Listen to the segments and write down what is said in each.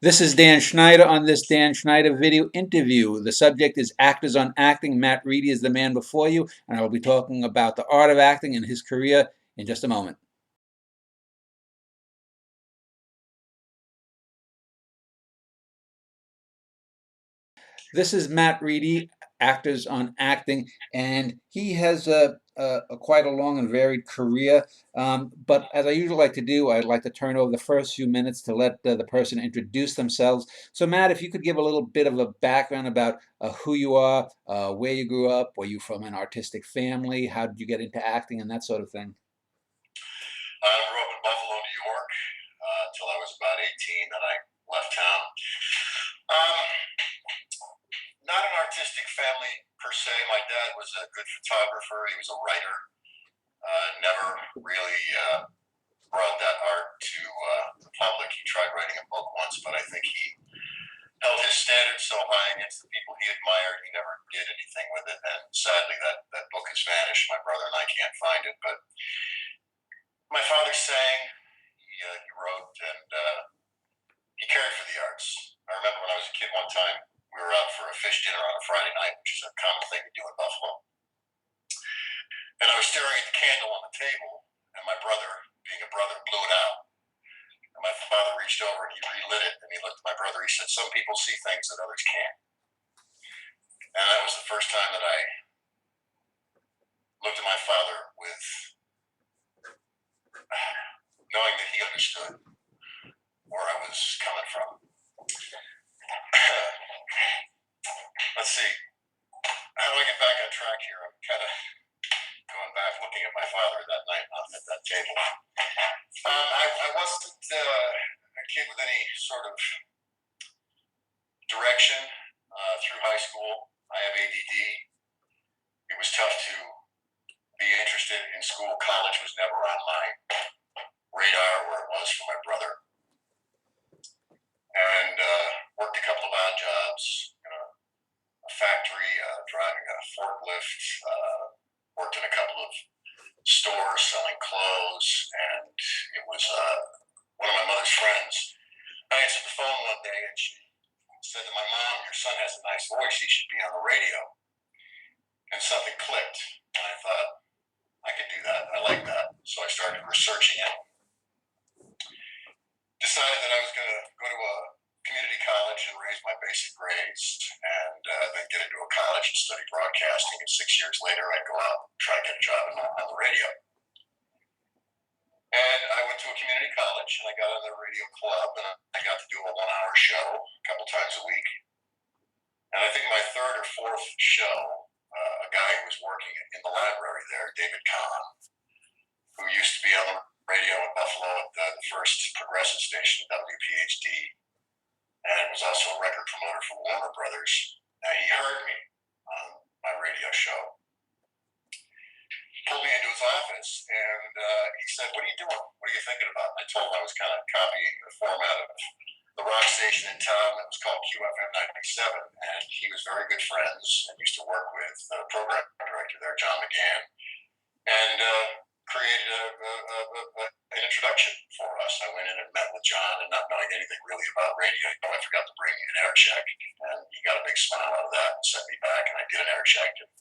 This is Dan Schneider on this Dan Schneider video interview. The subject is actors on acting. Matt Riedy is the man before you, and I will be talking about the art of acting and his career in just a moment. This is Matt Riedy, actors on acting, and he has a quite a long and varied career. But as I usually like to do, I'd like to turn over the first few minutes to let the person introduce themselves. So, Matt, if you could give a little bit of a background about who you are, where you grew up, were you from an artistic family, how did you get into acting, and that sort of thing. I grew up in Buffalo, New York, until I was about 18. Then I left town. Um, Not an artistic family per se. My dad was a good photographer. He was a writer. Never really brought that art to the public. He tried writing a book once, but I think he held his standards so high against the people he admired, he never did anything with it. And sadly, that book has vanished. My brother and I can't find it. But my father sang, he wrote, and he cared for the arts. I remember when I was a kid one time, we were out for a fish dinner on a Friday night, which is a common thing to do in Buffalo. And I was staring at the candle on the table, and my brother, being a brother, blew it out. And my father reached over and he relit it, and he looked at my brother. He said, "Some people see things that others can't." And that was the first time that I looked at my father with knowing that he understood where I was coming from. Let's see. How do I get back on track here? I'm kind of going back looking at my father that night at that table. I wasn't a kid with any sort of direction through high school. I have ADD. It was tough to be interested in school. College was never on my radar where it was for my brother. And worked a couple of odd jobs in a factory, driving a forklift, worked in a couple of stores selling clothes, and it was one of my mother's friends. I answered the phone one day, and she said to my mom, "Your son has a nice voice, he should be on the radio." And something clicked, and I thought, I could do that, I like that. So I started researching it. Decided that I was going to go to a community college and raise my basic grades, and then get into a college and study broadcasting. And 6 years later, I'd go out and try to get a job on the radio. And I went to a community college, and I got on the radio club, and I got to do a 1-hour show a couple times a week. And I think my third or fourth show, a guy who was working in the library there, David Kahn, who used to be on the radio in Buffalo at the first progressive station, WPHD, and was also a record promoter for Warner Brothers. He heard me on my radio show, pulled me into his office, and he said, "What are you doing? What are you thinking about?" And I told him I was kind of copying the format of the rock station in town that was called QFM 97, and he was very good friends and used to work with the program director there, John McGann, and created an introduction for us. I went in and met with John, and not knowing anything really about radio, I forgot to bring an air check, and he got a big smile out of that and sent me back, and I did an air check and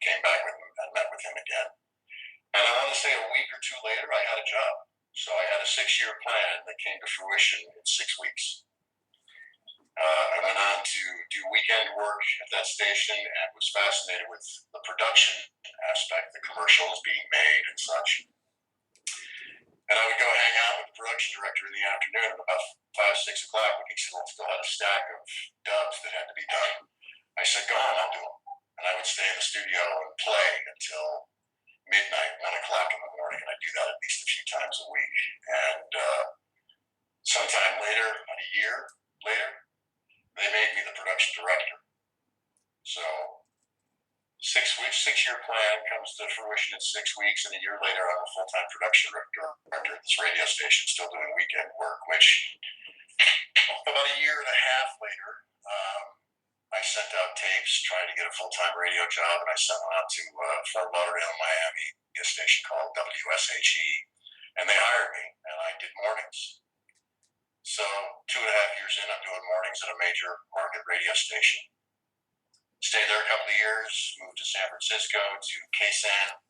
came back with him and met with him again. And I want to say a week or two later, I had a job. So I had a 6-year plan that came to fruition in 6 weeks. I went on to do weekend work at that station and was fascinated with the production aspect, the commercials being made and such. And I would go hang out with the production director in the afternoon at about 5, 6 o'clock when he still had a stack of dubs that had to be done. I said, "Go on, I'll do them." And I would stay in the studio and play until midnight, 1 o'clock in the morning, and I do that at least a few times a week. And sometime later, about a year later, they made me the production director. So 6-year plan comes to fruition in 6 weeks, and a year later, I'm a full-time production director at this radio station, still doing weekend work. Which about a year and a half later, I sent out tapes trying to get a full-time radio job, and I sent one out to Fort Lauderdale, Miami, a station called WSHE, and they hired me, and I did mornings. So 2.5 years in, I'm doing mornings at a major market radio station. Stayed there a couple of years, moved to San Francisco to KSAN,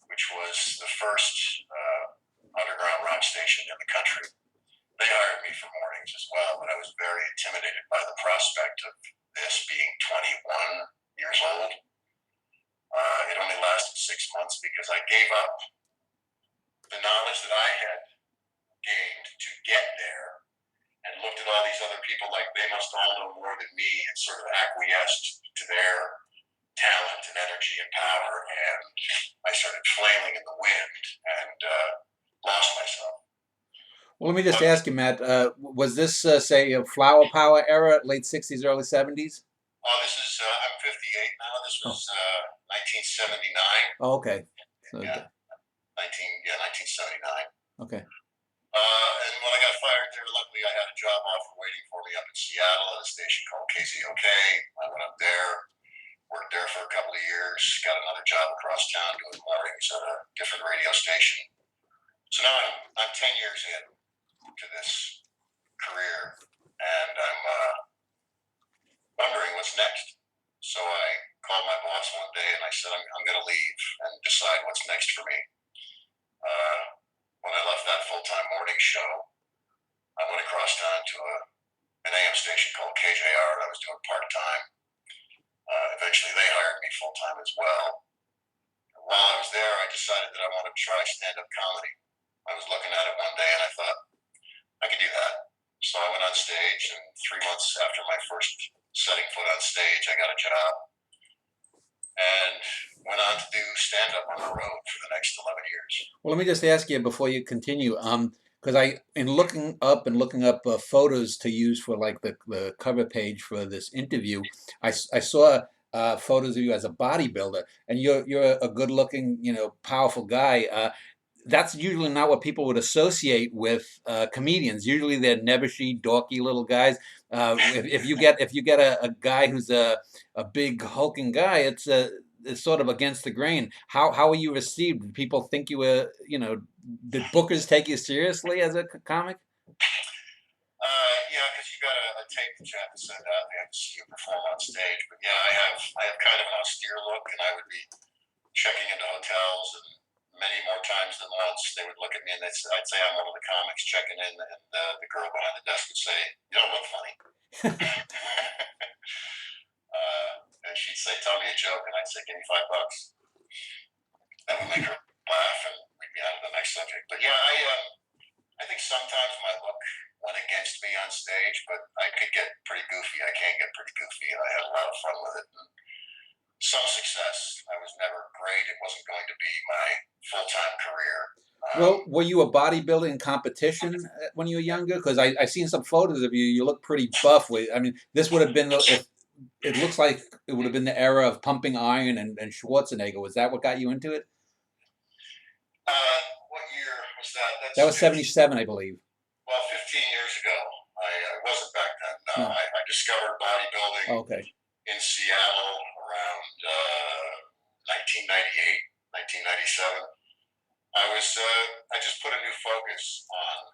which was the first underground rock station in the country. They hired me for mornings as well, but I was very intimidated by the prospect of this being 21 years old. It only lasted 6 months because I gave up the knowledge that I had gained to get there and looked at all these other people like they must all know more than me and sort of acquiesced to their talent and energy and power. And I started flailing in the wind and lost myself. Well, let me just ask you, Matt, was this, say, a flower power era, late 60s, early 70s? Oh, this is, I'm 58 now. This was 1979. Oh, okay. So, Yeah, 1979. okay. And when I got fired there, luckily I had a job offer waiting for me up in Seattle at a station called KZOK. I went up there, worked there for a couple of years, got another job across town doing mornings at a different radio station. So now I'm 10 years in to this career, and I'm wondering what's next. So I called my boss one day and I said, I'm going to leave and decide what's next for me. When I left that full-time morning show, I went across town to an AM station called KJR that I was doing part-time. Eventually they hired me full-time as well. While I was there, I decided that I wanted to try stand-up comedy. I was looking at it one day and I thought, I could do that. So I went on stage, and 3 months after my first setting foot on stage, I got a job and went on to do stand-up on the road for the next 11 years. Well, let me just ask you before you continue, because in looking up photos to use for like the cover page for this interview, I saw photos of you as a bodybuilder, and you're a good-looking, powerful guy. That's usually not what people would associate with comedians. Usually they're nebbishy, dorky little guys. If you get a guy who's a big hulking guy, it's sort of against the grain. How are you received? Did people think you were, did bookers take you seriously as a comic? Yeah, because you got a tape that you have to send out. They have to see you perform on stage. But yeah, I have kind of an austere look, and I would be checking into hotels, and many more times than once they would look at me and I'd say I'm one of the comics checking in, and the girl behind the desk would say, "You don't look funny." And she'd say, "Tell me a joke," and I'd say, "Give me $5." That would make her laugh, and we'd be on to the next subject. But yeah, I think sometimes my look went against me on stage, but I could get pretty goofy. I can get pretty goofy, and I had a lot of fun with it. And some success. I was never great. It wasn't going to be my full-time career. Well, were you a bodybuilding competition when you were younger? Because I've seen some photos of you. You look pretty buff. I mean, this would have been it looks like it would have been the era of Pumping Iron and Schwarzenegger. Was that what got you into it? What year was that? That was 77, I believe. Well, 15 years ago. I wasn't back then. No, I discovered bodybuilding in Seattle around 1998, 1997. I just put a new focus on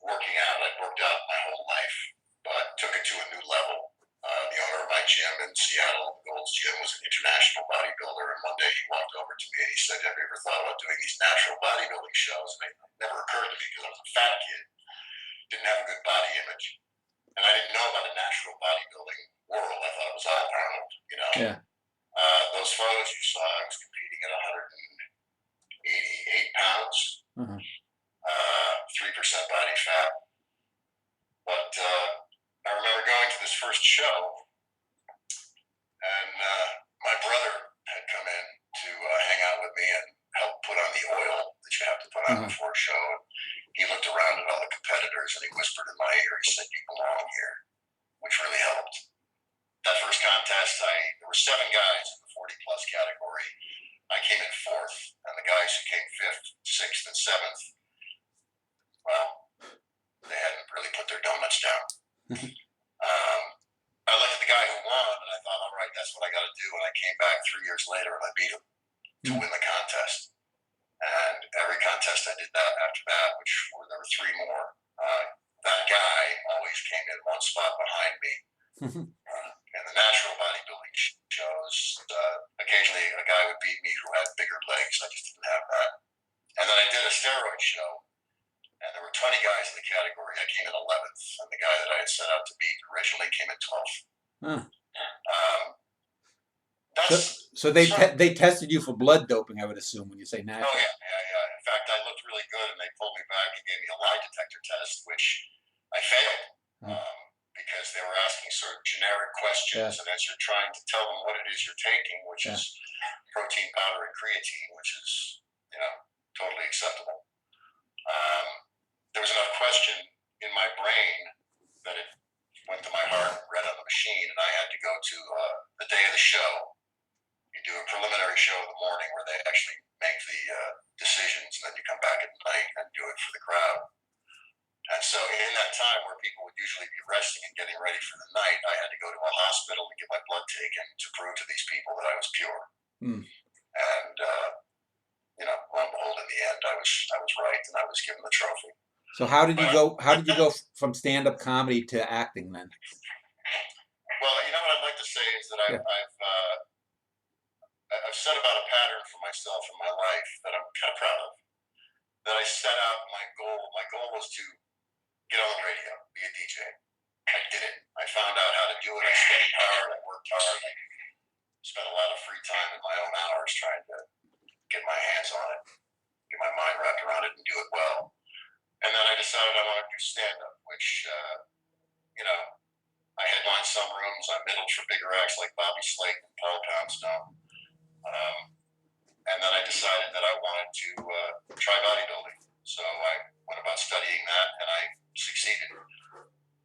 working out. I'd worked out my whole life, but took it to a new level. The owner of my gym in Seattle, Gold's Gym, was an international bodybuilder, and one day he walked over to me and he said, "Have you ever thought about doing these natural bodybuilding shows?" And it never occurred to me because I was a fat kid, didn't have a good body image, and I didn't know about the natural bodybuilding world. I thought it was all Arnold, Yeah. Those photos you saw, I was competing at 188 pounds, 3% body fat. But I remember going to this first show, and my brother had come in to hang out with me and help put on the oil that you have to put on before a show. And he looked around at all the competitors and he whispered in my ear, he said, "You belong here," which really helped. That first contest, there were 7 guys in the 40-plus category. I came in 4th, and the guys who came 5th, 6th, and 7th, well, they hadn't really put their donuts down. I looked at the guy who won, and I thought, all right, that's what I got to do. And I came back 3 years later, and I beat him to win the contest. And every contest test, I did that after that, which there were three more. That guy always came in one spot behind me. In the natural bodybuilding shows, occasionally a guy would beat me who had bigger legs. I just didn't have that. And then I did a steroid show, and there were 20 guys in the category. I came in 11th, and the guy that I had set out to beat originally came in 12th. Huh. That's So they tested you for blood doping, I would assume, when you say natural. Oh yeah. In fact, I looked really good, and they pulled me back and gave me a lie detector test, which I failed because they were asking sort of generic questions, and as you're trying to tell them what it is you're taking, which is protein powder and creatine, which is totally acceptable. There was enough question in my brain that it went to my heart and read on the machine, and I had to go to the day of the show. You do a preliminary show in the morning where they actually make the decisions, and then you come back at night and do it for the crowd. And so in that time where people would usually be resting and getting ready for the night, I had to go to a hospital and get my blood taken to prove to these people that I was pure. And lo and behold, in the end, I was right, and I was given the trophy. So how did you go? How did you go from stand-up comedy to acting then? Well, what I'd like to say is that I've set about a pattern for myself in my life that I'm kind of proud of. That I set out my goal. My goal was to get on the radio, be a DJ. I did it. I found out how to do it. I studied hard. I worked hard. I spent a lot of free time in my own hours trying to get my hands on it, get my mind wrapped around it, and do it well. And then I decided I wanted to do stand-up, which, I headlined some rooms. I middled for bigger acts like Bobby Slate and Paul Poundstone. And then I decided that I wanted to try bodybuilding. So I went about studying that, and I succeeded.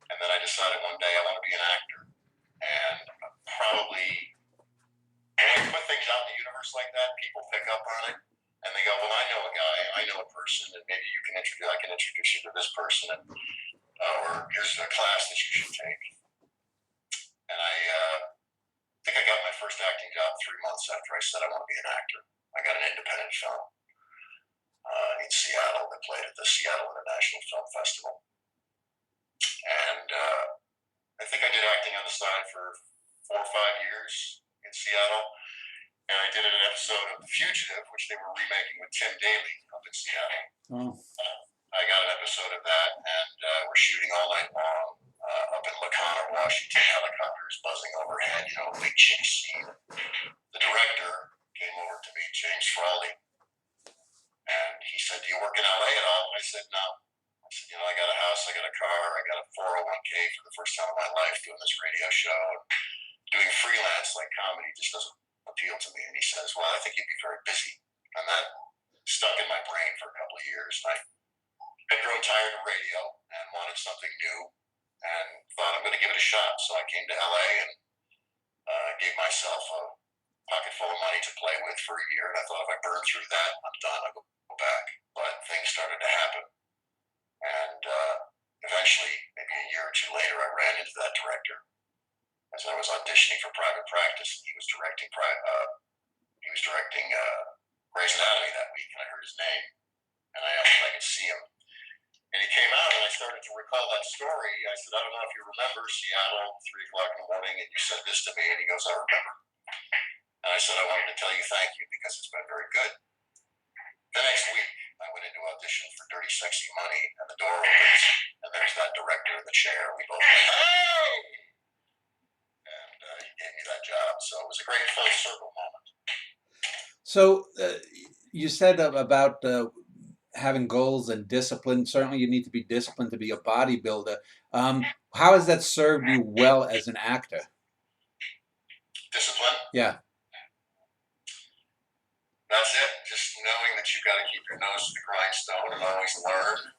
And then I decided one day I want to be an actor. And probably when you put things out in the universe like that, people pick up on it. And they go, well, I know a guy, I know a person, and maybe I can introduce you to this person, and, or here's a class that you should take. And I think I got my first acting job 3 months after I said I want to be an actor. I got an independent film in Seattle that played at the Seattle International Film Festival. And I think I did acting on the side for 4 or 5 years in Seattle. And I did an episode of The Fugitive, which they were remaking with Tim Daly up in Seattle. Oh. I got an episode of that, and we're shooting all night long up in Lacana, Washington. Helicopters buzzing overhead, big chase scene. The director came over to meet James Frawley, and he said, "Do you work in LA at all?" I said, "No." I said, "I got a house, I got a car, I got a 401k for the first time in my life doing this radio show. Doing freelance like comedy just doesn't appeal to me." And he says, "Well, I think you'd be very busy." And that stuck in my brain for a couple of years. And I had grown tired of radio and wanted something new and thought I'm going to give it a shot. So I came to LA and gave myself a pocket full of money to play with for a year. And I thought if I burn through that, I'm done. I'll go back. But things started to happen. And eventually, maybe a year or two later, I ran into that director as I was auditioning for private practice. He was directing Grey's Anatomy that week, and I heard his name, and I asked if I could see him. And he came out, and I started to recall that story. I said, "I don't know if you remember Seattle, 3 o'clock in the morning, and you said this to me." And he goes, "I remember." And I said, "I wanted to tell you thank you because it's been very good." The next week, I went into audition for Dirty Sexy Money, and the door opens, and there's that director in the chair. We both went, "Hey!" And he gave me that job. So it was a great full circle moment. So you said about having goals and discipline. Certainly you need to be disciplined to be a bodybuilder. How has that served you well as an actor? Discipline? Yeah. That's it. Just knowing that you've got to keep your nose to the grindstone and always learn.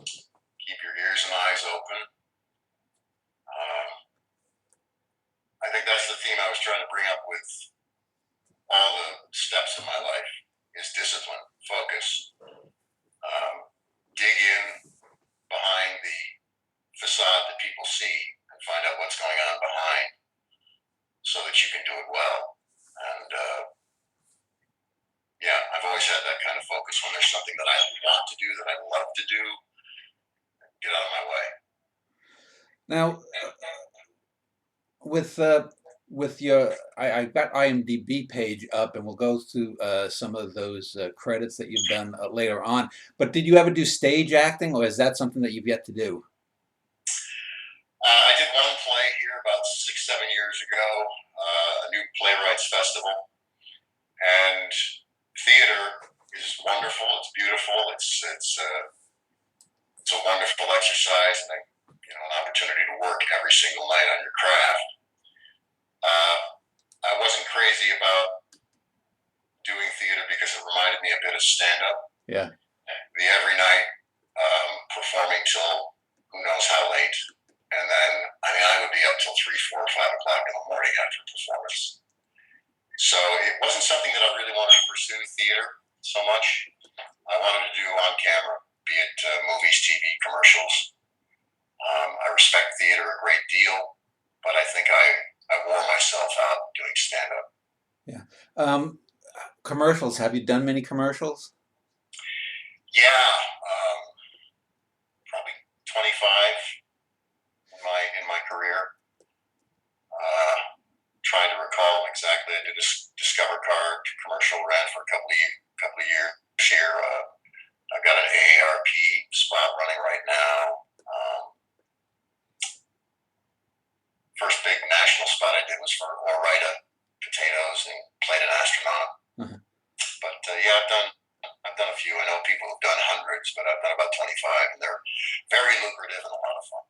Keep your ears and eyes open. I think that's the theme I was trying to bring up with all the steps in my life is discipline, focus. Dig in behind the facade that people see and find out what's going on behind so that you can do it well. And I've always had that kind of focus. When there's something something that I want to do, that I love to do, get out of my way. Now, with your, I've got IMDb page up, and we'll go through some of those credits that you've done later on. But did you ever do stage acting, or is that something that you've yet to do? I did one play here about 6, 7 years ago, a new playwrights festival, and theater is wonderful. It's beautiful. It's a wonderful exercise, and an opportunity to work every single night on your craft. I wasn't crazy about doing theater because it reminded me a bit of stand-up. Yeah. The every night performing till who knows how late, and then I would be up till 3, 4, 5 o'clock in the morning after a performance. So it wasn't something that I really wanted to pursue theater so much. I wanted to do on camera, be it movies, TV, commercials. I respect theater a great deal, but I think I wore myself out doing stand-up. Yeah. Commercials. Have you done many commercials? Yeah, probably 25 in my career. Trying to recall exactly. I did a Discover Card commercial, ran for a couple of years here. I've got an AARP spot running right now. First big national spot I did was for Riedy potatoes, and played an astronaut. Uh-huh. But yeah, I've done a few. I know people who've done hundreds, but I've done about 25, and they're very lucrative and a lot of fun.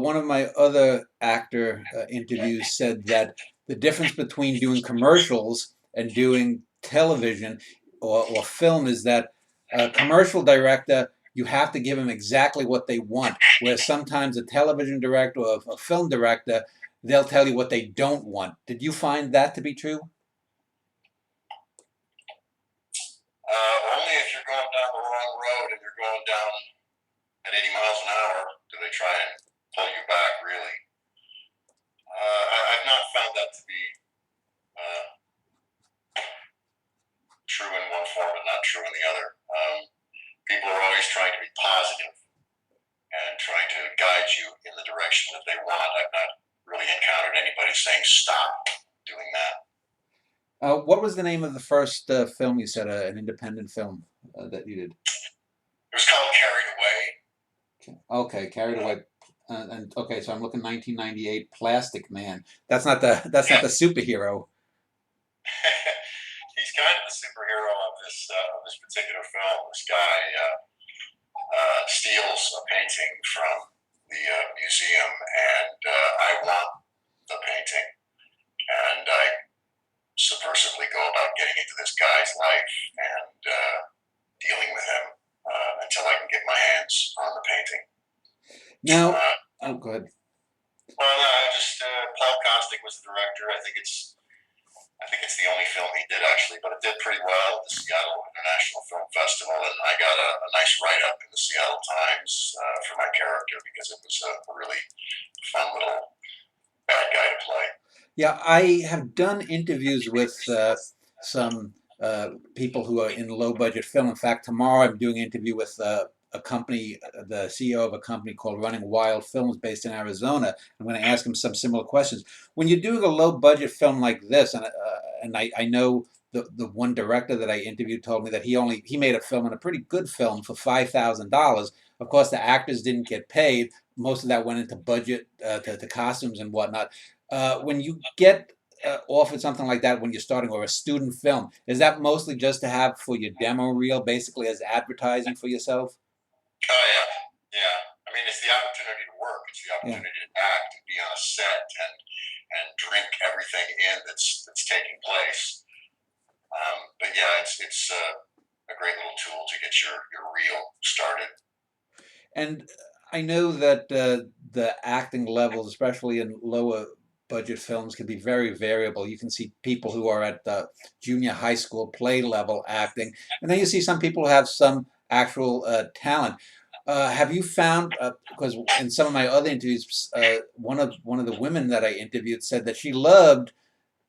One of my other actor interviews said that the difference between doing commercials and doing television or film is that a commercial director, you have to give them exactly what they want, whereas sometimes a television director or a film director, they'll tell you what they don't want. Did you find that to be true? Only if you're going down the wrong road and you're going down at 80 miles an hour do they try and pull you back, really. I've not found that to be true in one form and not true in the other. People are always trying to be positive and trying to guide you in the direction that they want. I've not really encountered anybody saying stop doing that. What was the name of the first film you said, an independent film that you did? It was called Carried Away. Okay, Carried Away. And okay, so I'm looking 1998, Plastic Man. That's not the superhero. He's kind of the superhero of this particular film. This guy steals a painting from the museum, and I want the painting, and I subversively go about getting into this guy's life and dealing with him until I can get my hands on the painting. Now, oh, go ahead. Well, Paul Kostick was the director. I think it's the only film he did, actually, but it did pretty well at the Seattle International Film Festival, and I got a nice write-up in the Seattle Times for my character because it was a really fun little bad guy to play. Yeah, I have done interviews with some people who are in low-budget film. In fact, tomorrow I'm doing an interview with a company, the CEO of a company called Running Wild Films based in Arizona. I'm going to ask him some similar questions. When you're doing a low-budget film like this, and I know the one director that I interviewed told me that he made a film, and a pretty good film, for $5,000. Of course, the actors didn't get paid. Most of that went into budget, to costumes and whatnot. When you get offered something like that when you're starting, or a student film, is that mostly just to have for your demo reel, basically as advertising for yourself? Oh yeah, yeah. I mean, it's the opportunity to work. It's the opportunity to act, to be on a set, and drink everything in that's taking place. But yeah, it's a great little tool to get your reel started. And I know that the acting levels, especially in lower budget films, can be very variable. You can see people who are at the junior high school play level acting, and then you see some people who have some actual talent. Have you found, because in some of my other interviews, one of the women that I interviewed said that she loved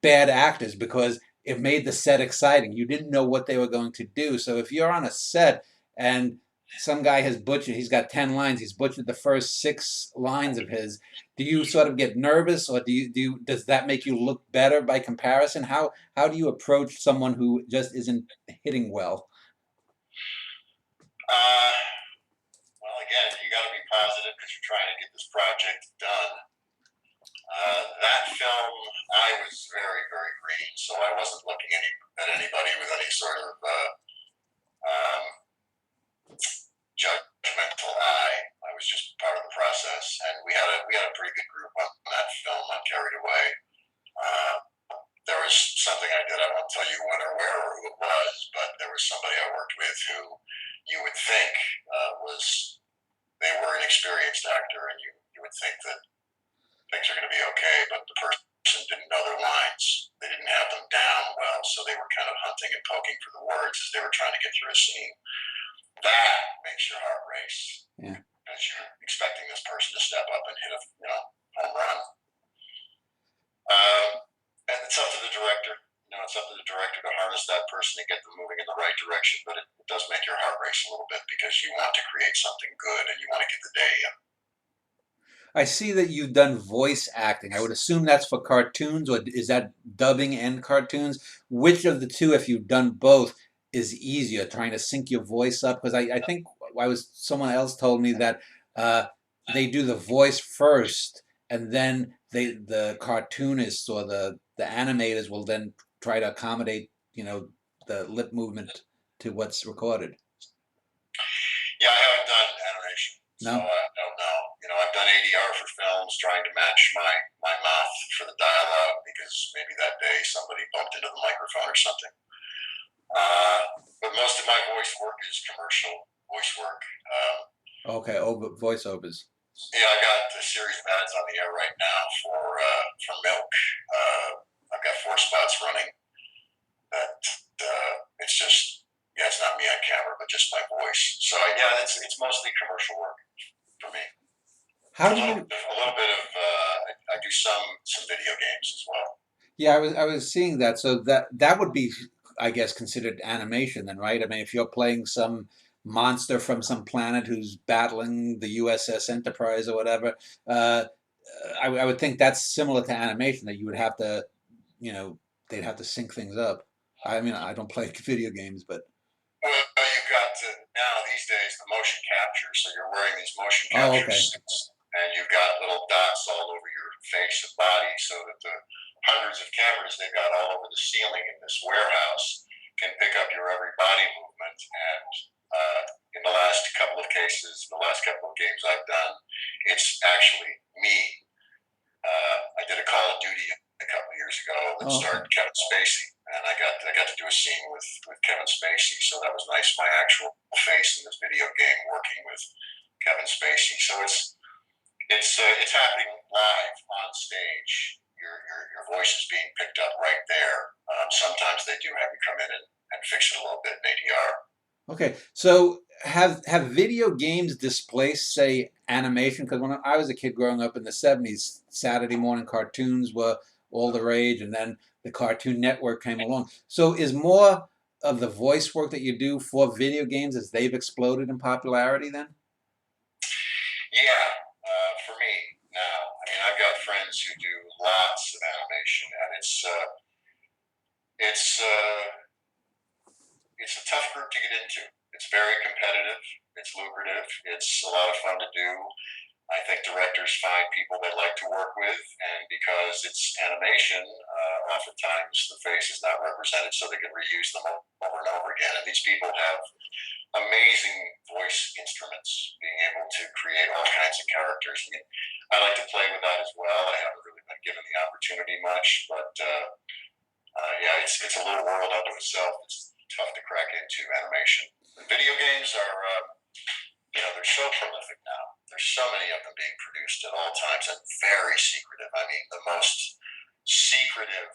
bad actors because it made the set exciting. You didn't know what they were going to do. So if you're on a set and some guy has butchered, he's got 10 lines, he's butchered the first 6 lines of his, do you sort of get nervous, or does that make you look better by comparison? How do you approach someone who just isn't hitting well? Uh, well, again, you got to be positive because you're trying to get this project done. That film, I was very, very green, so I wasn't looking at anybody with any sort of um, judgmental eye. I was just part of the process, and we had a pretty good group on that film. On Carried Away. Uh, there was something I did. I won't tell you when or where or who it was, but there was somebody I worked with who you would think was they were an experienced actor, and you would think that things are going to be okay, but the person didn't know their lines. They didn't have them down well, so they were kind of hunting and poking for the words as they were trying to get through a scene. That makes your heart race Yeah. as you're expecting this person to step up and hit a home run. And it's up to the director. It's up to the director to harness that person and get them moving in the right direction. But it does make your heart race a little bit because you want to create something good and you want to get the day in. I see that you've done voice acting. I would assume that's for cartoons, or is that dubbing and cartoons? Which of the two, if you've done both, is easier, trying to sync your voice up? Because I think someone else told me that uh, they do the voice first, and then the cartoonists or the animators will then try to accommodate, the lip movement to what's recorded. Yeah, I haven't done animation, so No? I don't know. I've done ADR for films, trying to match my mouth for the dialogue because maybe that day somebody bumped into the microphone or something. But most of my voice work is commercial voice work. Okay, voiceovers. Yeah, I got the series of ads on the air right now for milk. I've got 4 spots running. That it's just it's not me on camera, but just my voice. So yeah, it's mostly commercial work for me. How do you? A little bit of I do some video games as well. Yeah, I was seeing that. So that would be, I guess, considered animation then, right? I mean, if you're playing some monster from some planet who's battling the USS Enterprise or whatever, uh, I would think that's similar to animation, that you would have to, they'd have to sync things up. I mean, I don't play video games, but Well, you've got now these days the motion capture, so you're wearing these motion oh, capture okay, suits, and you've got little dots all over your face and body, so that the hundreds of cameras they've got all over the ceiling in this warehouse can pick up your every body movement. And in the last couple of cases, the last couple of games I've done, it's actually me. I did a Call of Duty a couple of years ago that oh, okay. starred Kevin Spacey, and I got to do a scene with Kevin Spacey, so that was nice. My actual face in this video game working with Kevin Spacey, so it's happening live on stage. Your voice is being picked up right there. Sometimes they do have you come in and fix it a little bit in ADR. Okay, so have video games displaced, say, animation? Because when I was a kid growing up in the '70s, Saturday morning cartoons were all the rage, and then the Cartoon Network came along. So is more of the voice work that you do for video games, as they've exploded in popularity then? Yeah, for me now, I mean, I've got friends who do lots of animation, and it's it's a tough group to get into. It's very competitive. It's lucrative. It's a lot of fun to do. I think directors find people they like to work with, and because it's animation, oftentimes the face is not represented, so they can reuse them over and over again. And these people have amazing voice instruments, being able to create all kinds of characters. I mean, I like to play with that as well. I haven't really been given the opportunity much, but yeah, it's a little world unto itself. It's tough to crack into animation. The video games are, they're so prolific now. There's so many of them being produced at all times and very secretive. I mean, the most secretive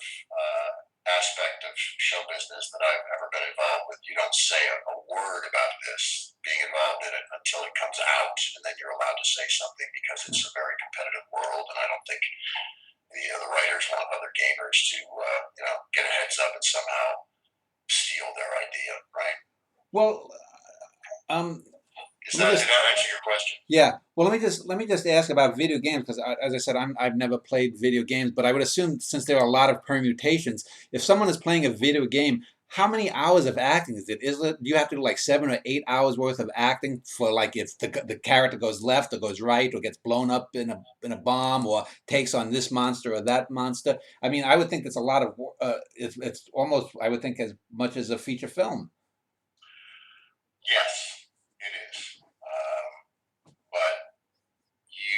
aspect of show business that I've ever been involved with. You don't say a word about this being involved in it until it comes out, and then you're allowed to say something because it's a very competitive world. And I don't think the writers want other gamers to get a heads up and somehow steal their idea, right? Well, um, Is let me that just did that answer your question? yeah. Well, let me just ask about video games because, as I said, I've never played video games, but I would assume since there are a lot of permutations, if someone is playing a video game, how many hours of acting is it? Is it do you have to do like 7 or 8 hours worth of acting for like if the character goes left or goes right or gets blown up in a bomb or takes on this monster or that monster? I mean, I would think it's a lot of it's almost I would think as much as a feature film. Yes, it is. But you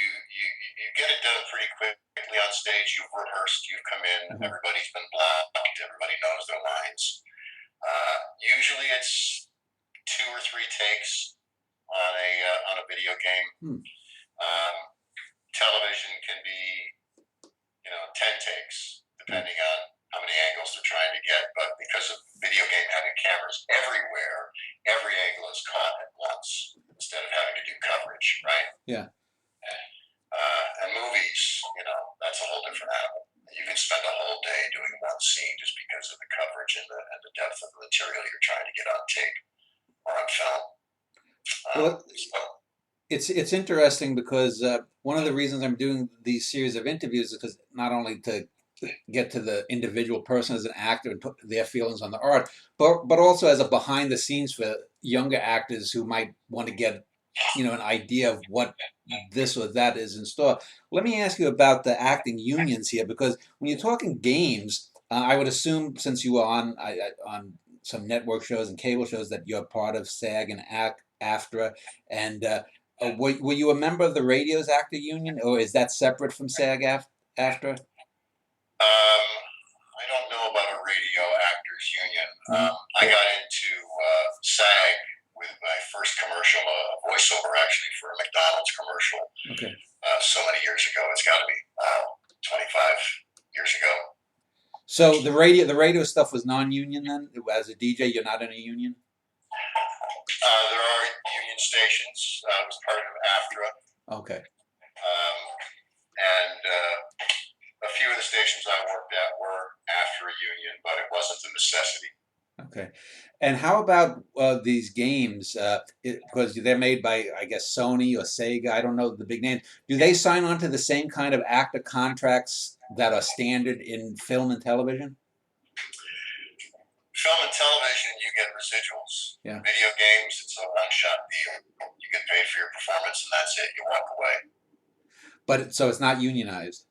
get it done pretty quickly on stage. You've rehearsed. You've come in. Hmm. Everybody's been blocked. Everybody knows their lines. Usually, it's 2 or 3 takes on a video game. Hmm. Um, Television can be 10 takes Yeah. depending on how many angles they're trying to get. But because of video game having cameras everywhere, every angle is caught at once instead of having to do coverage, right? Yeah. And movies, that's a whole different animal. You can spend a whole day doing one scene just because of the coverage and the depth of the material you're trying to get on tape or on film. Well, So, it's interesting because one of the reasons I'm doing these series of interviews is because not only to get to the individual person as an actor and put their feelings on the art, but also as a behind the scenes for younger actors who might want to get an idea of what this or that is in store. Let me ask you about the acting unions here because when you're talking games, I would assume since you are on some network shows and cable shows that you're part of SAG and AFTRA and were you a member of the Radio's Actor Union, or is that separate from SAG-AFTRA? I don't know about a radio actors union. Hmm. I got into SAG with my first commercial, a voiceover actually for a McDonald's commercial Okay. so many years ago. It's got to be 25 years ago. So the radio stuff was non-union then. As a DJ, you're not in a union. There are union stations. I was part of AFTRA, Okay. and a few of the stations I worked at were after a union, but it wasn't a necessity. Okay. And how about these games? Because they're made by, I guess, Sony or Sega. I don't know the big names. Do they sign on to the same kind of actor contracts that are standard in film and television? Film and television, you get residuals. Yeah. Video games, it's a one-shot deal. You get paid for your performance, and that's it. You walk away. But so it's not unionized.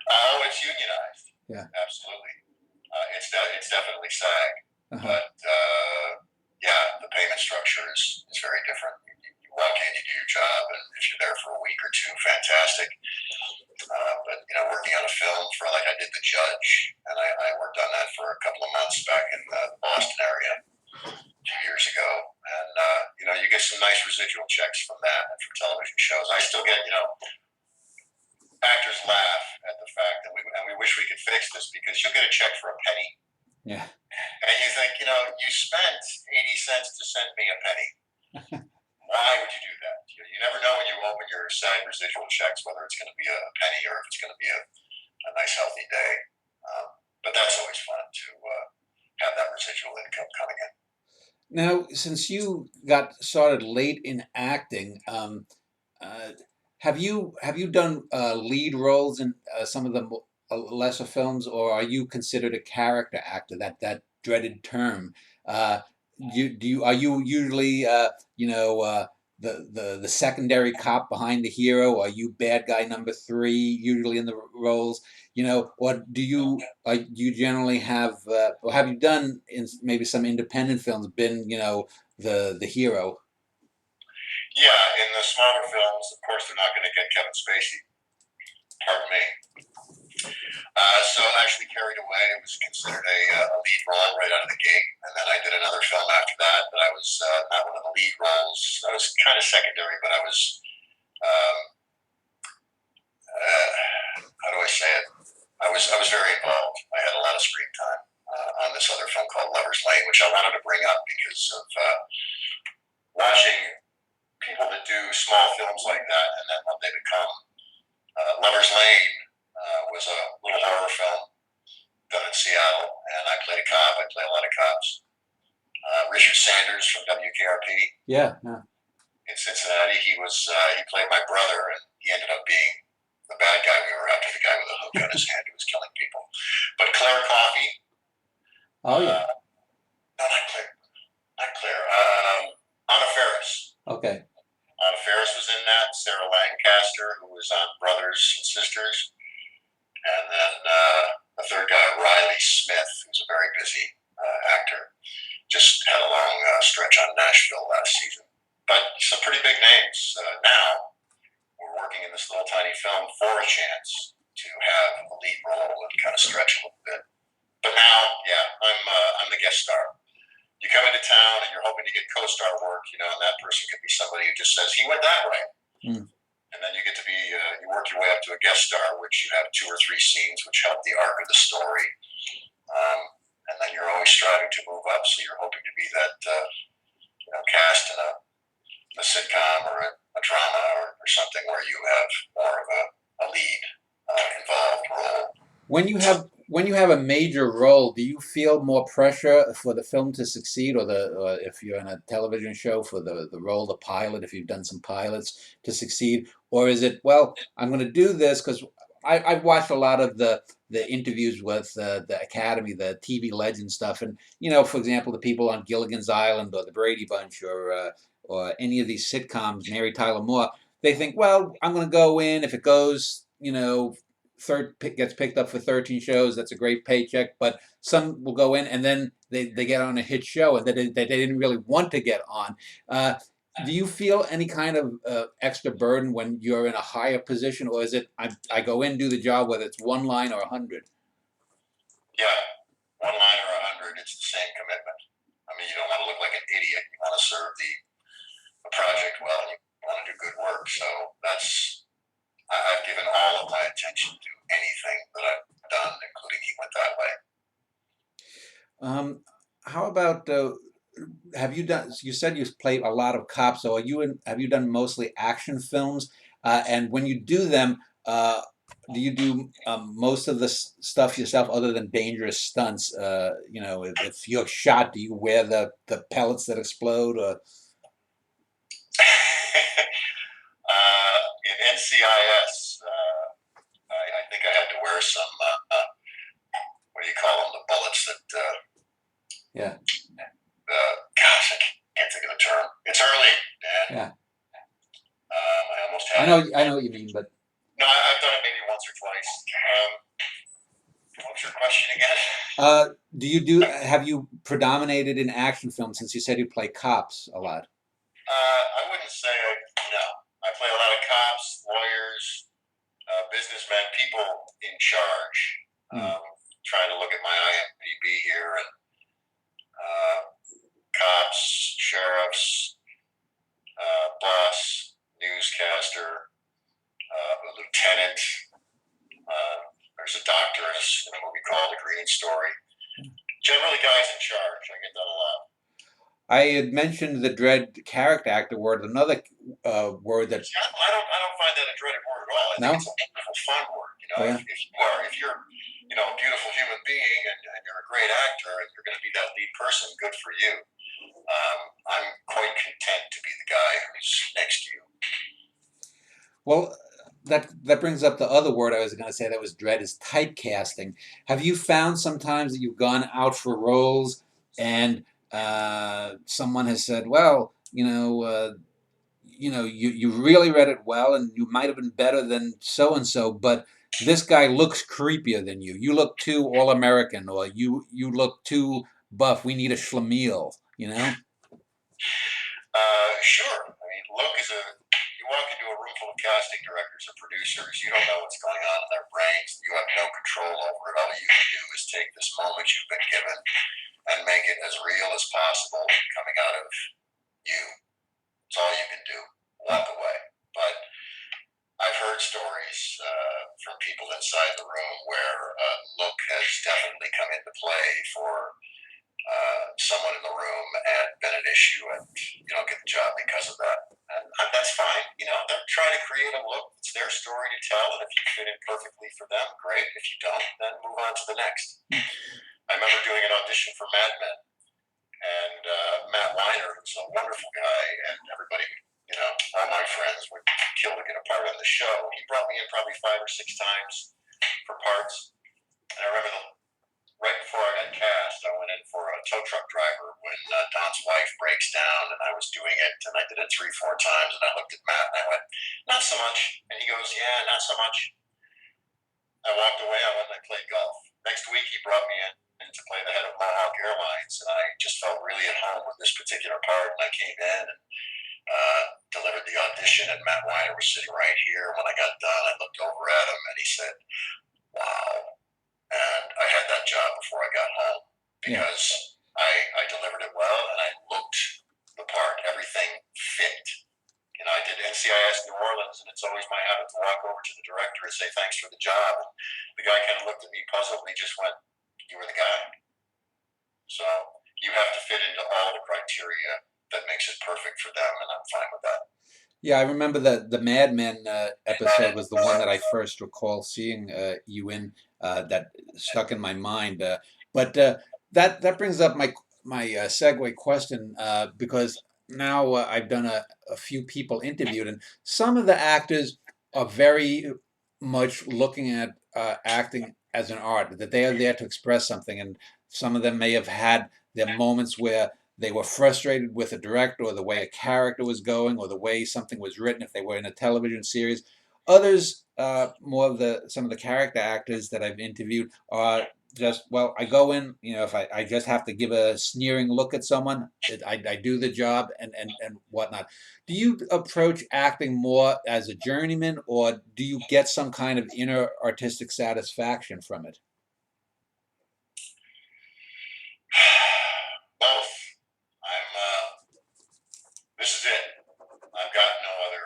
Oh, it's unionized. Yeah. Absolutely. It's definitely SAG, Uh-huh. but yeah, the payment structure is very different. You walk in, you do your job, and if you're there for a week or two, fantastic. But working on a film for like I did The Judge, and I worked on that for a couple of months back in the Boston area a few years ago, and you get some nice residual checks from that and from television shows. I still get actors laugh at the fact that we wish we could fix this because you'll get a check for a penny. Yeah. And you think, you spent 80 cents to send me a penny. Why would you do that? You never know when you open your SAG residual checks whether it's going to be a penny or if it's going to be a nice healthy day. But that's always fun to have that residual income coming in. Now, since you got started late in acting, have you done lead roles in some of the lesser films, or are you considered a character actor? That dreaded term. Are you usually the secondary cop behind the hero? Are you bad guy number three usually in the roles? Or do you generally have or have you done in maybe some independent films been the hero? Yeah, in the smaller films, of course, they're not going to get Kevin Spacey. Pardon me. So actually, Carried Away was considered a lead role right out of the gate, and then I did another film after that. But I was not one of the lead roles. I was kind of secondary, but I was how do I say it? I was very involved. I had a lot of screen time on this other film called Lover's Lane, which I wanted to bring up because of watching people that do small films like that and then what they become. Lover's Lane was Yeah, yeah. in Cincinnati. He played my brother, and he ended up being the bad guy we were after, the guy with a hook on his head who was killing people. But Claire Coffey, Oh, yeah. no, not Claire, Anna Faris. Okay. Anna Faris was in that. Sarah Lancaster, who was on Brothers and Sisters, and then the third guy, Riley Smith, who's a very busy actor, just had a long stretch on Nashville last season. But some pretty big names. Now we're working in this little tiny film for a chance to have a lead role and kind of stretch a little bit. But now, yeah, I'm the guest star. You come into town and you're hoping to get co-star work, and that person could be somebody who just says he went that way. Mm. And then you get to be, you work your way up to a guest star, which you have 2 or 3 scenes, which help the arc of the story. And then you're always striving to move up, so you're hoping to be that, cast in a sitcom or a drama or something where you have more of a lead involved role. When you have a major role, do you feel more pressure for the film to succeed, or if you're in a television show for the role, the pilot, if you've done some pilots to succeed, or is it, well, I'm going to do this because I've watched a lot of the interviews with the Academy, the TV legend stuff, and for example, the people on Gilligan's Island or the Brady Bunch or any of these sitcoms, Mary Tyler Moore, they think, well, I'm going to go in if it goes, gets picked up for 13 shows. That's a great paycheck. But some will go in and then they get on a hit show and that they didn't really want to get on. Do you feel any kind of extra burden when you're in a higher position, or is it I go in, do the job, whether it's one line or 100? Yeah, one line or 100, it's the same commitment. I mean, you don't want to look like an idiot. You want to serve the project well, and you want to do good work. So I've given all of my attention to anything that I've done, including He Went That Way. How about have you done? You said you've played a lot of cops. So have you done mostly action films? And when you do them, do you do most of the stuff yourself, other than dangerous stunts? If you're shot, do you wear the pellets that explode? Or In NCIS, I think I had to wear some, what do you call them, the bullets that, yeah, gosh, I can't think of the term. It's early, Dan. yeah. I almost had it. I know what you mean, but No, I've done it maybe once or twice. What was your question again? have you predominated in action films, since you said you play cops a lot? I wouldn't say no. I play a lot of cops, lawyers, businessmen, people in charge. Trying to look at my IMDb here, and cops, sheriffs, boss, newscaster, a lieutenant. There's a doctor in a movie called The Green Story. Generally, guys in charge. I get that a lot. I had mentioned the dread character actor word, another word that I don't find that a dreaded word at all. I think it's a wonderful, fun word. Oh, yeah. If you're a beautiful human being and you're a great actor and you're going to be that lead person, good for you. I'm quite content to be the guy who's next to you. Well, that brings up the other word I was going to say that was dread, is typecasting. Have you found sometimes that you've gone out for roles and someone has said, well, you really read it well and you might have been better than so and so, but this guy looks creepier than you. You look too all-American, or you look too buff. We need a schlemiel, Sure. I mean, you walk into a room full of casting directors or producers, you don't know what's going on in their brains. You have no control over it. All you can do is take this moment you've been given and make it as real as possible coming out of you. It's all you can do. Walk away. But I've heard stories from people inside the room where look has definitely come into play for someone in the room and been an issue, and you don't get the job because of that. And that's fine. They're trying to create a look. It's their story to tell, and if you fit in perfectly for them, great. If you don't, then move on to the next. I remember doing an audition for Mad Men, And Matt Weiner, who's a wonderful guy, and everybody, all my friends would kill to get a part on the show. He brought me in probably 5 or 6 times for parts. And I remember right before I got cast, I went in for a tow truck driver when Don's wife breaks down, and I was doing it, and I did it 3, 4 times, and I looked at Matt, and I went, not so much. And he goes, yeah, not so much. I walked away, I went and I played golf. Next week, he brought me in to play the head of Mohawk Airlines, and I just felt really at home with this particular part, and I came in and delivered the audition, and Matt Weiner was sitting right here. When I got done, I looked over at him, and he said, wow. And I had that job before I got home because I delivered it well, and I looked the part. Everything fit. I did NCIS New Orleans, and it's always my habit to walk over to the director and say thanks for the job. And the guy kind of looked at me puzzled, and he just went, you were the guy. So you have to fit into all the criteria that makes it perfect for them, and I'm fine with that. Yeah, I remember the Mad Men episode was the one that I first recall seeing you in, that stuck in my mind. But that brings up my segue question, because now I've done a few people interviewed, and some of the actors are very much looking at acting as an art, that they are there to express something, and some of them may have had their moments where they were frustrated with a director or the way a character was going or the way something was written if they were in a television series. Others, more of some of the character actors that I've interviewed are just, well, I go in, if I just have to give a sneering look at someone, I do the job and whatnot. Do you approach acting more as a journeyman, or do you get some kind of inner artistic satisfaction from it? Both. I'm. This is it. I've got no other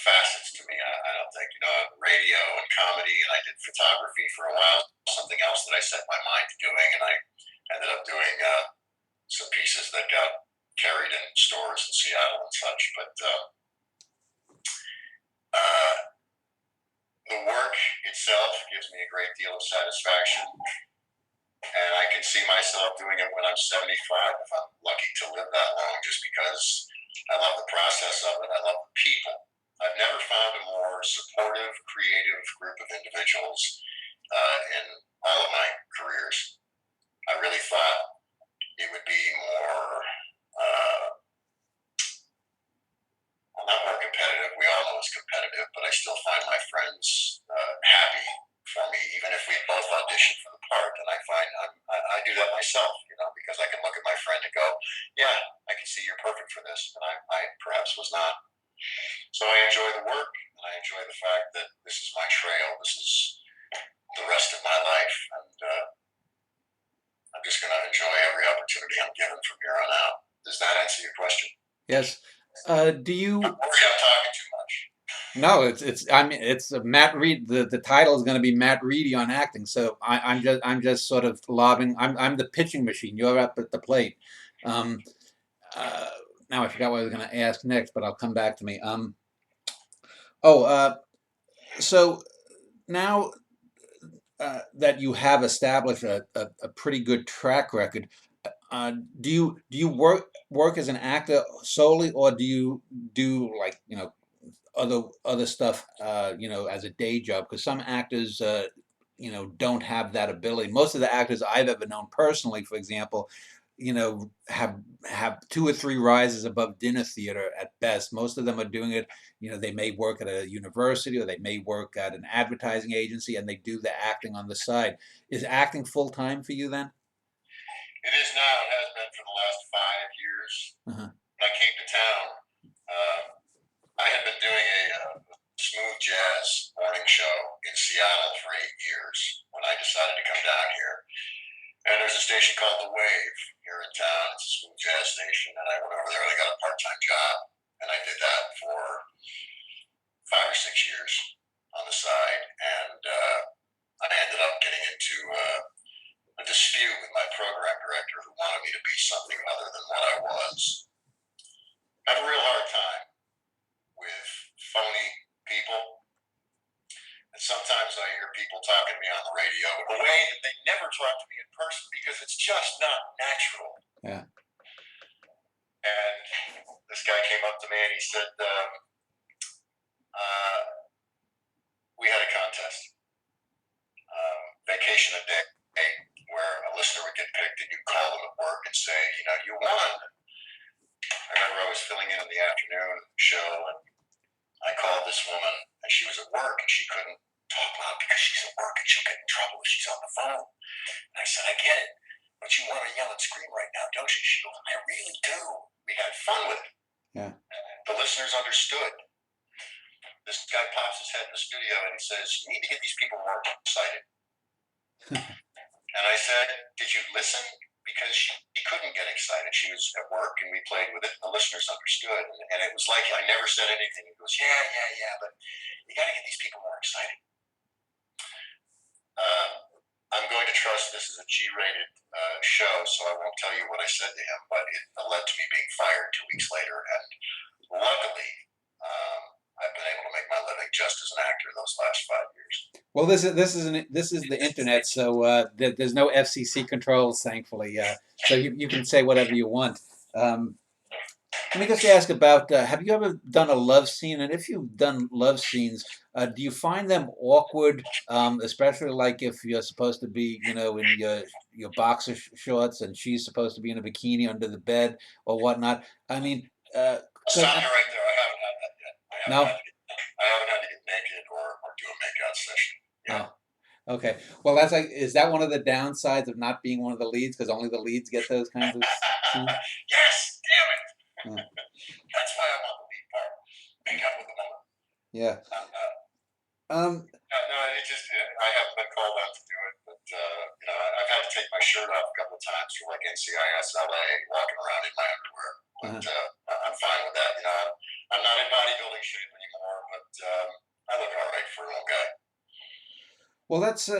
facets to me. I don't think. Radio and comedy, and I did photography for a while. Something else that I set my mind to doing, and I ended up doing some pieces that got carried in stores in Seattle and such. But the work itself gives me a great deal of satisfaction. And I can see myself doing it when I'm 75 if I'm lucky to live that long, just because I love the process of it. I love the people. I've never found a more supportive, creative group of individuals in all of my careers. I really thought it would be more, well, not more competitive. We all know it's competitive, but I still find my friends happy for me, even if we both audition for the part. And I find I do that myself, because I can look at my friend and go, yeah, I can see you're perfect for this. And I perhaps was not. So I enjoy the work, and I enjoy the fact that this is my trail. This is the rest of my life. And I'm just going to enjoy every opportunity I'm given from here on out. Does that answer your question? Yes. Do you? I'm worried I'm talking too much. No, it's Matt Reed. The title is going to be Matt Riedy on acting. So I'm just sort of lobbing. I'm the pitching machine. You're up at the plate. Um, Now I forgot what I was going to ask next, but I'll come back to me. Oh, so now that you have established a pretty good track record, do you work as an actor solely, or do you do, like, other stuff, as a day job? Because some actors, don't have that ability. Most of the actors I've ever known personally, for example, have 2 or 3 rises above dinner theater at best. Most of them are doing it. They may work at a university, or they may work at an advertising agency, and they do the acting on the side. Is acting full time for you then? It is now. It has been for the last 5 years. Uh-huh. When I came to town, I had been doing a smooth jazz morning show in Seattle for 8 years when I decided to come down here. And there's a station called The Wave here in town. It's a smooth jazz station. And I went over there and I got a part-time job. And I did that for 5 or 6 years on the side. And I ended up getting into a dispute with my program director, who wanted me to be something other than what I was. I have a real hard time with phony people. And sometimes I hear people talking to me on the radio. The way way that they never talk to me in person because it's just not natural. Yeah. And this guy came up to me and he said, we had a contest, vacation a day, where a listener would get picked and you'd call them at work and say, you won. I remember I was filling in the afternoon show and I called this woman and she was at work and she couldn't talk loud because she's at work and she'll get in trouble if she's on the phone. And I said, I get it, but you want to yell and scream right now, don't you? She goes, I really do. We had fun with it. Yeah. The listeners understood. This guy pops his head in the studio and he says, you need to get these people more excited. And I said, did you listen? Because she couldn't get excited. She was at work and we played with it and the listeners understood. And it was like I never said anything. He goes, yeah, but you got to get these people more excited. I'm going to trust this is a G-rated show, so I won't tell you what I said to him, but it led to me being fired 2 weeks later. And luckily, I've been able to make my living just as an actor those last 5 years. Well, this is the internet, so there's no FCC controls, thankfully. So you can say whatever you want. Let me just ask about: have you ever done a love scene? And if you've done love scenes, do you find them awkward, especially like if you're supposed to be, in your boxer shorts and she's supposed to be in a bikini under the bed or whatnot? I mean, stop you right there. I haven't had that yet. No. I haven't had to get naked or do a makeout session. Yeah. Oh, okay. Well, is that one of the downsides of not being one of the leads? Because only the leads get those kinds of scenes? Yes, damn it. That's why I want the lead part. Make up with the woman. Yeah. No, I haven't been called out to do it, but I've had to take my shirt off a couple of times for like NCIS LA, walking around in my underwear. But I'm fine with that. I'm not in bodybuilding shape anymore, but I look all right for an old guy. Well, that's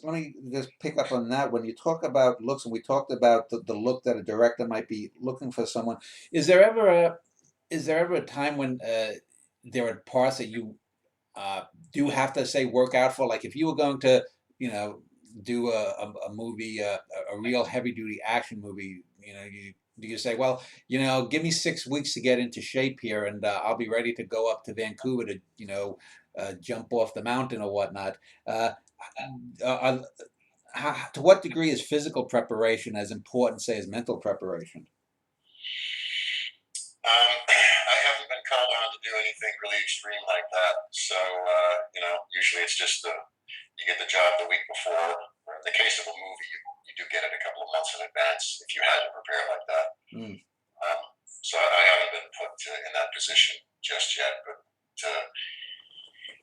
let me just pick up on that. When you talk about looks, and we talked about the look that a director might be looking for someone, is there ever a time when there are parts that you do have to say work out for? Like if you were going to, do a movie, a real heavy duty action movie, do you say, well, give me 6 weeks to get into shape here, and I'll be ready to go up to Vancouver to, jump off the mountain or whatnot? To what degree is physical preparation as important, say, as mental preparation? I haven't been called on to do anything really extreme like that. So, usually it's just you get the job the week before. Or in the case of a movie, you do get it a couple of months in advance if you had to prepare like that. So I haven't been put in that position just yet. But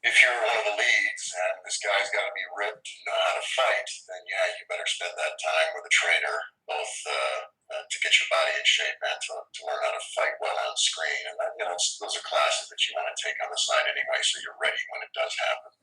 if you're one of the leads and this guy's got to be ripped and know how to fight, then yeah, you better spend that time with a trainer, both to get your body in shape and to learn how to fight well on screen. And those are classes that you want to take on the side anyway, so you're ready when it does happen.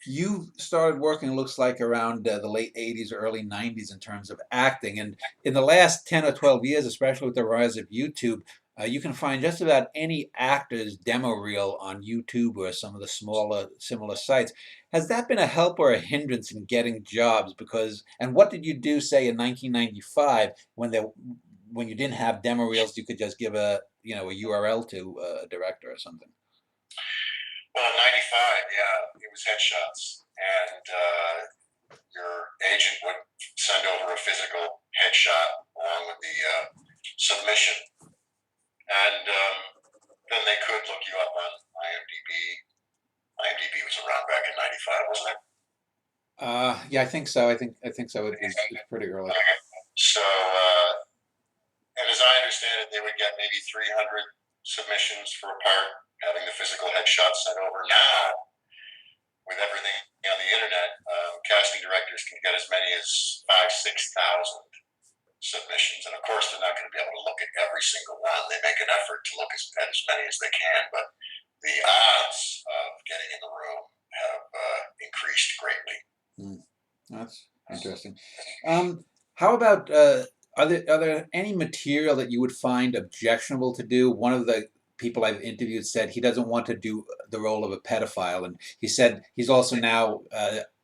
You started working, it looks like, around the late 80s or early 90s in terms of acting. And in the last 10 or 12 years, especially with the rise of YouTube, you can find just about any actor's demo reel on YouTube or some of the smaller, similar sites. Has that been a help or a hindrance in getting jobs? And what did you do, say, in 1995 when you didn't have demo reels, you could just give a URL to a director or something? Well, in 95, yeah, it was headshots. And your agent would send over a physical headshot along with the submission. And then they could look you up on IMDb. IMDb was around back in 95, wasn't it? Yeah, I think so. I think so. It's pretty early. So, and as I understand it, they would get maybe 300 submissions for a part, having the physical headshot sent over. Now, with everything on the internet, casting directors can get as many as 5,000-6,000 submissions, and of course, they're not going to be able to look at every single one. They make an effort to look at as many as they can, but the odds of getting in the room have increased greatly. That's interesting. How about are there any material that you would find objectionable to do? One of the people I've interviewed said he doesn't want to do the role of a pedophile, and he said he's also now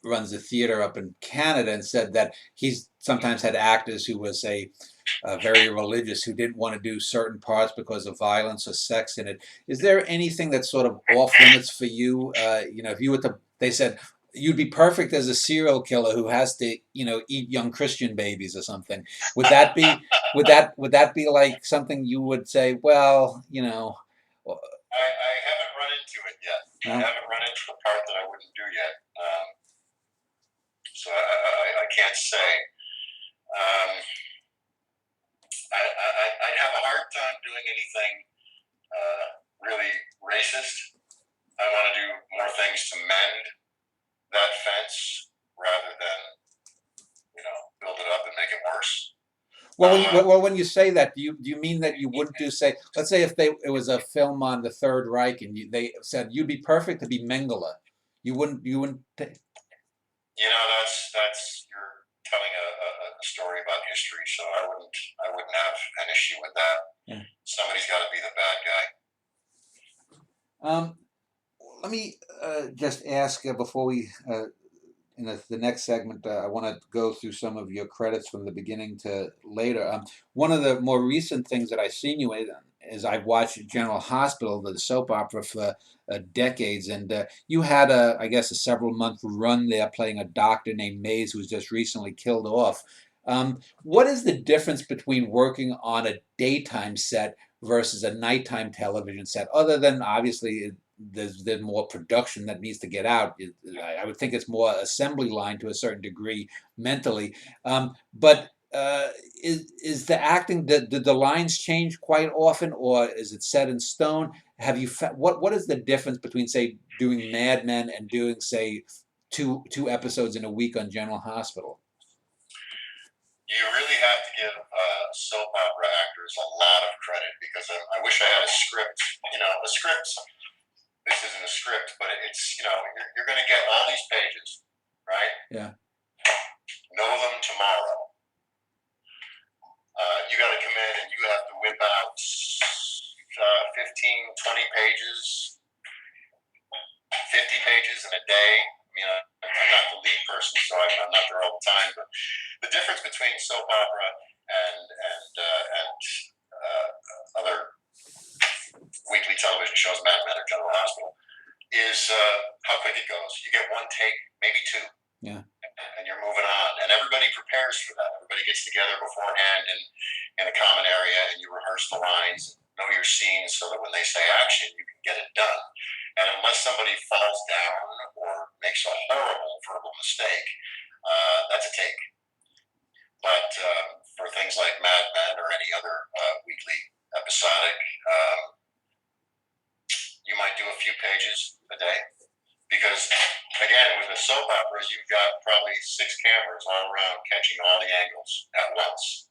runs a theater up in Canada, and said that he's sometimes had actors who was very religious who didn't want to do certain parts because of violence or sex in it. Is there anything that's sort of off limits for you? If you were to, they said you'd be perfect as a serial killer who has to, eat young Christian babies or something. Would that be, would that be like something you would say? Well, I haven't run into it yet. I no. haven't run into the part that I wouldn't do yet. So I can't say. Um, I'd have a hard time doing anything really racist. I want to do more things to mend that fence rather than, build it up and make it worse. Well, when you say that, do you mean that you wouldn't do, say, let's say if it was a film on the Third Reich and they said you'd be perfect to be Mengele, you wouldn't. That's you're telling a story about history, so I wouldn't have an issue with that. Yeah. Somebody's got to be the bad guy. Let me just ask before we in the next segment, I want to go through some of your credits from the beginning to later. One of the more recent things that I've seen you in is I've watched General Hospital, the soap opera, for decades, and you had I guess, a several-month run there playing a doctor named Mays who was just recently killed off. What is the difference between working on a daytime set versus a nighttime television set, other than obviously there's more production that needs to get out? I would think it's more assembly line to a certain degree mentally. But is the acting, did the lines change quite often, or is it set in stone? Have you what is the difference between, say, doing Mad Men and doing, say, two episodes in a week on General Hospital? You really have to give soap opera actors a lot of credit because I wish I had a script. A script. This isn't a script, but it's you're going to get all these pages, right? Yeah. Know them tomorrow. You got to come in and you have to whip out 15, 20 pages, 50 pages in a day. I'm not the lead person, so I'm not there all the time. But the difference between soap opera and other weekly television shows, Mad Men or General Hospital, is how quick it goes. You get one take, maybe two. Yeah. And you're moving on, and everybody prepares for that. Everybody gets together beforehand in a common area, and you rehearse the lines, know your scenes, so that when they say action, you can get it done. And unless somebody falls down or makes a horrible verbal mistake, that's a take. But for things like Mad Men or any other weekly episodic, you might do a few pages a day. Because, again, with a soap opera, you've got probably 6 cameras all around catching all the angles at once.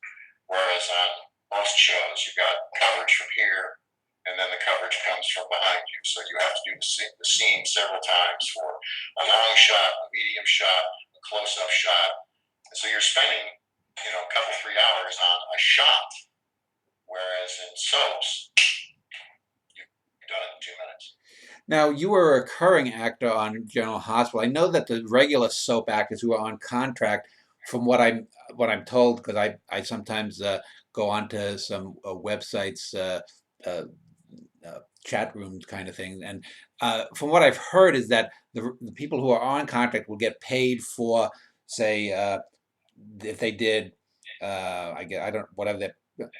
Whereas on most shows, you've got coverage from here, and then the coverage comes from behind you. So you have to do the scene several times for a long shot, a medium shot, a close-up shot. And so you're spending, a couple, 3 hours on a shot. Whereas in soaps, you've done it in 2 minutes. Now, you were a recurring actor on General Hospital. I know that the regular soap actors who are on contract, from what I'm told, because I sometimes go onto some websites, uh, chat rooms kind of thing, and from what I've heard is that the people who are on contract will get paid for, say, if they did, I don't, whatever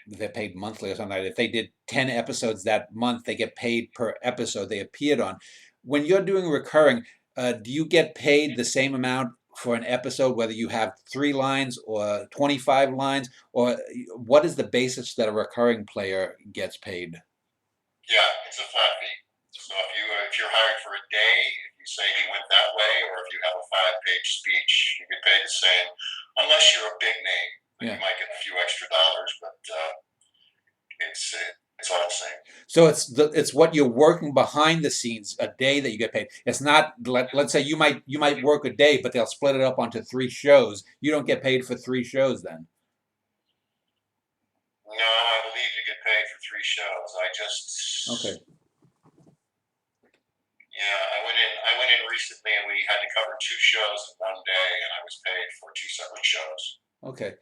they're paid monthly or something like that. If they did 10 episodes that month, they get paid per episode they appeared on. When you're doing recurring, do you get paid the same amount for an episode, whether you have 3 lines or 25 lines, or what is the basis that a recurring player gets paid? Yeah, it's a flat fee. So if you're hired for a day, if you say he went that way, or if you have a 5-page speech, you get paid the same, unless you're a big name. Yeah. You might get a few extra dollars, but it's all the same. So it's what you're working behind the scenes a day that you get paid. It's not, let's say you might work a day, but they'll split it up onto 3 shows. You don't get paid for 3 shows then. No, I believe you get paid for 3 shows. I just okay. Yeah, I went in recently, and we had to cover two shows in one day, and I was paid for two separate shows. Okay.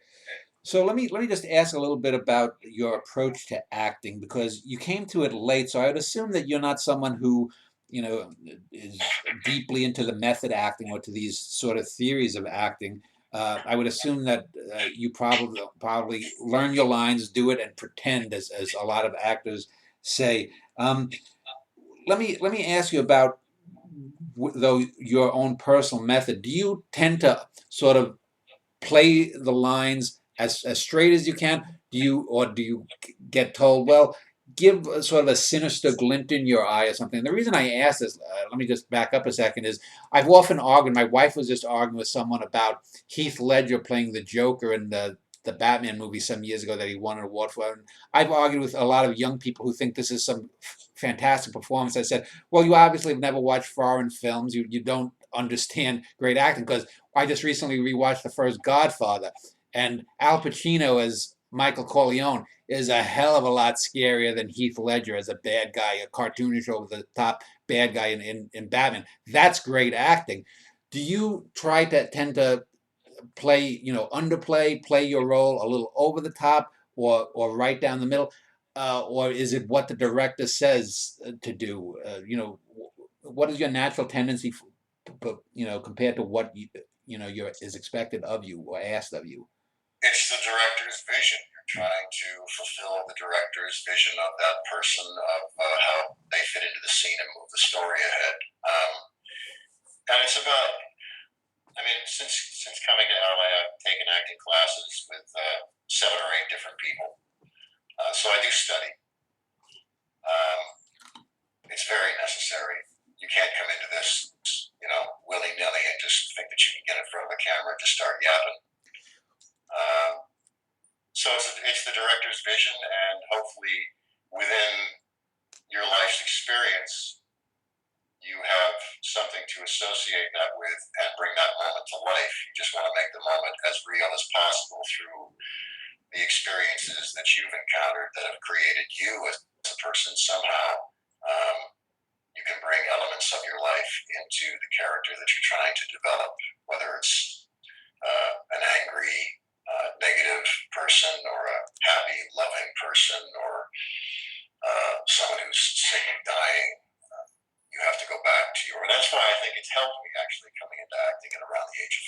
So let me just ask a little bit about your approach to acting because you came to it late. So I would assume that you're not someone who, you know, is deeply into the method acting or to these sort of theories of acting. I would assume that you probably learn your lines, do it, and pretend, as a lot of actors say. Let me ask you about though your own personal method. Do you tend to sort of play the lines as straight as you can? Do you get told, well, give a sort of a sinister glint in your eye or something? And the reason I ask this, let me just back up a second, is I've often argued. My wife was just arguing with someone about Heath Ledger playing the Joker in the Batman movie some years ago that he won an award for. And I've argued with a lot of young people who think this is some fantastic performance. I said, well, you obviously have never watched foreign films. You don't understand great acting because I just recently rewatched the first Godfather, and Al Pacino as Michael Corleone is a hell of a lot scarier than Heath Ledger as a bad guy, a cartoonish over the top bad guy in Batman. That's great acting. Do you try to tend to play, underplay, play your role a little over the top, or right down the middle, or is it what the director says to do? What is your natural tendency, compared to what is expected of you or asked of you? It's the director's vision. You're trying to fulfill the director's vision of that person, of how they fit into the scene and move the story ahead. And it's about, I mean, since coming to LA, I've taken acting classes with seven or eight different people. So I do study. Um, it's very necessary. You can't come into this, willy nilly and just think that you can get in front of a camera and just start yapping. Um, so it's the director's vision, and hopefully within your life's experience, you have something to associate that with and bring that moment to life. You just want to make the moment as real as possible through the experiences that you've encountered that have created you as a person somehow. You can bring elements of your life into the character that you're trying to develop, whether it's an angry, negative person, or a happy, loving person, or someone who's sick and dying. You have to go back to your. And that's why I think it's helped me actually coming into acting at around the age of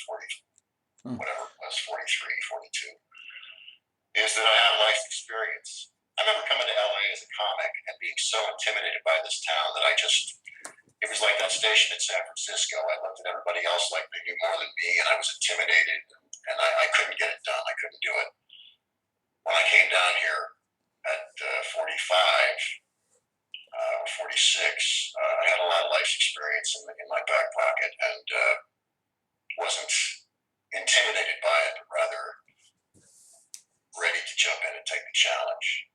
40, whatever it was, 43, 42, is that I have life experience. I remember coming to LA as a comic and being so intimidated by this town that it was like that station in San Francisco. I looked at everybody else like they knew more than me, and I was intimidated, and I couldn't get it done. I couldn't do it. When I came down here at 45 or 46, I had a lot of life experience in my back pocket, and wasn't intimidated by it, but rather ready to jump in and take the challenge.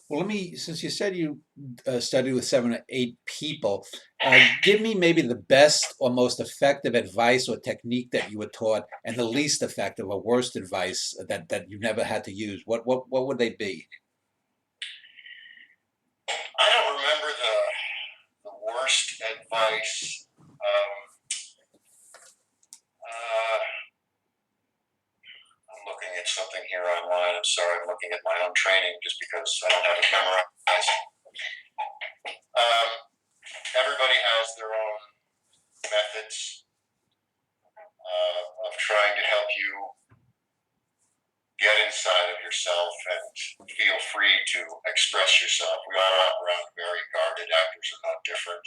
Well, since you said you studied with seven or eight people, give me maybe the best or most effective advice or technique that you were taught, and the least effective or worst advice that you never had to use. What would they be? I don't remember the worst advice. I'm looking at something here online. I'm sorry, I'm looking at my own training just because I don't have it memorized. Everybody has their own methods of trying to help you get inside of yourself and feel free to express yourself. We all operate very guarded. Actors are not different.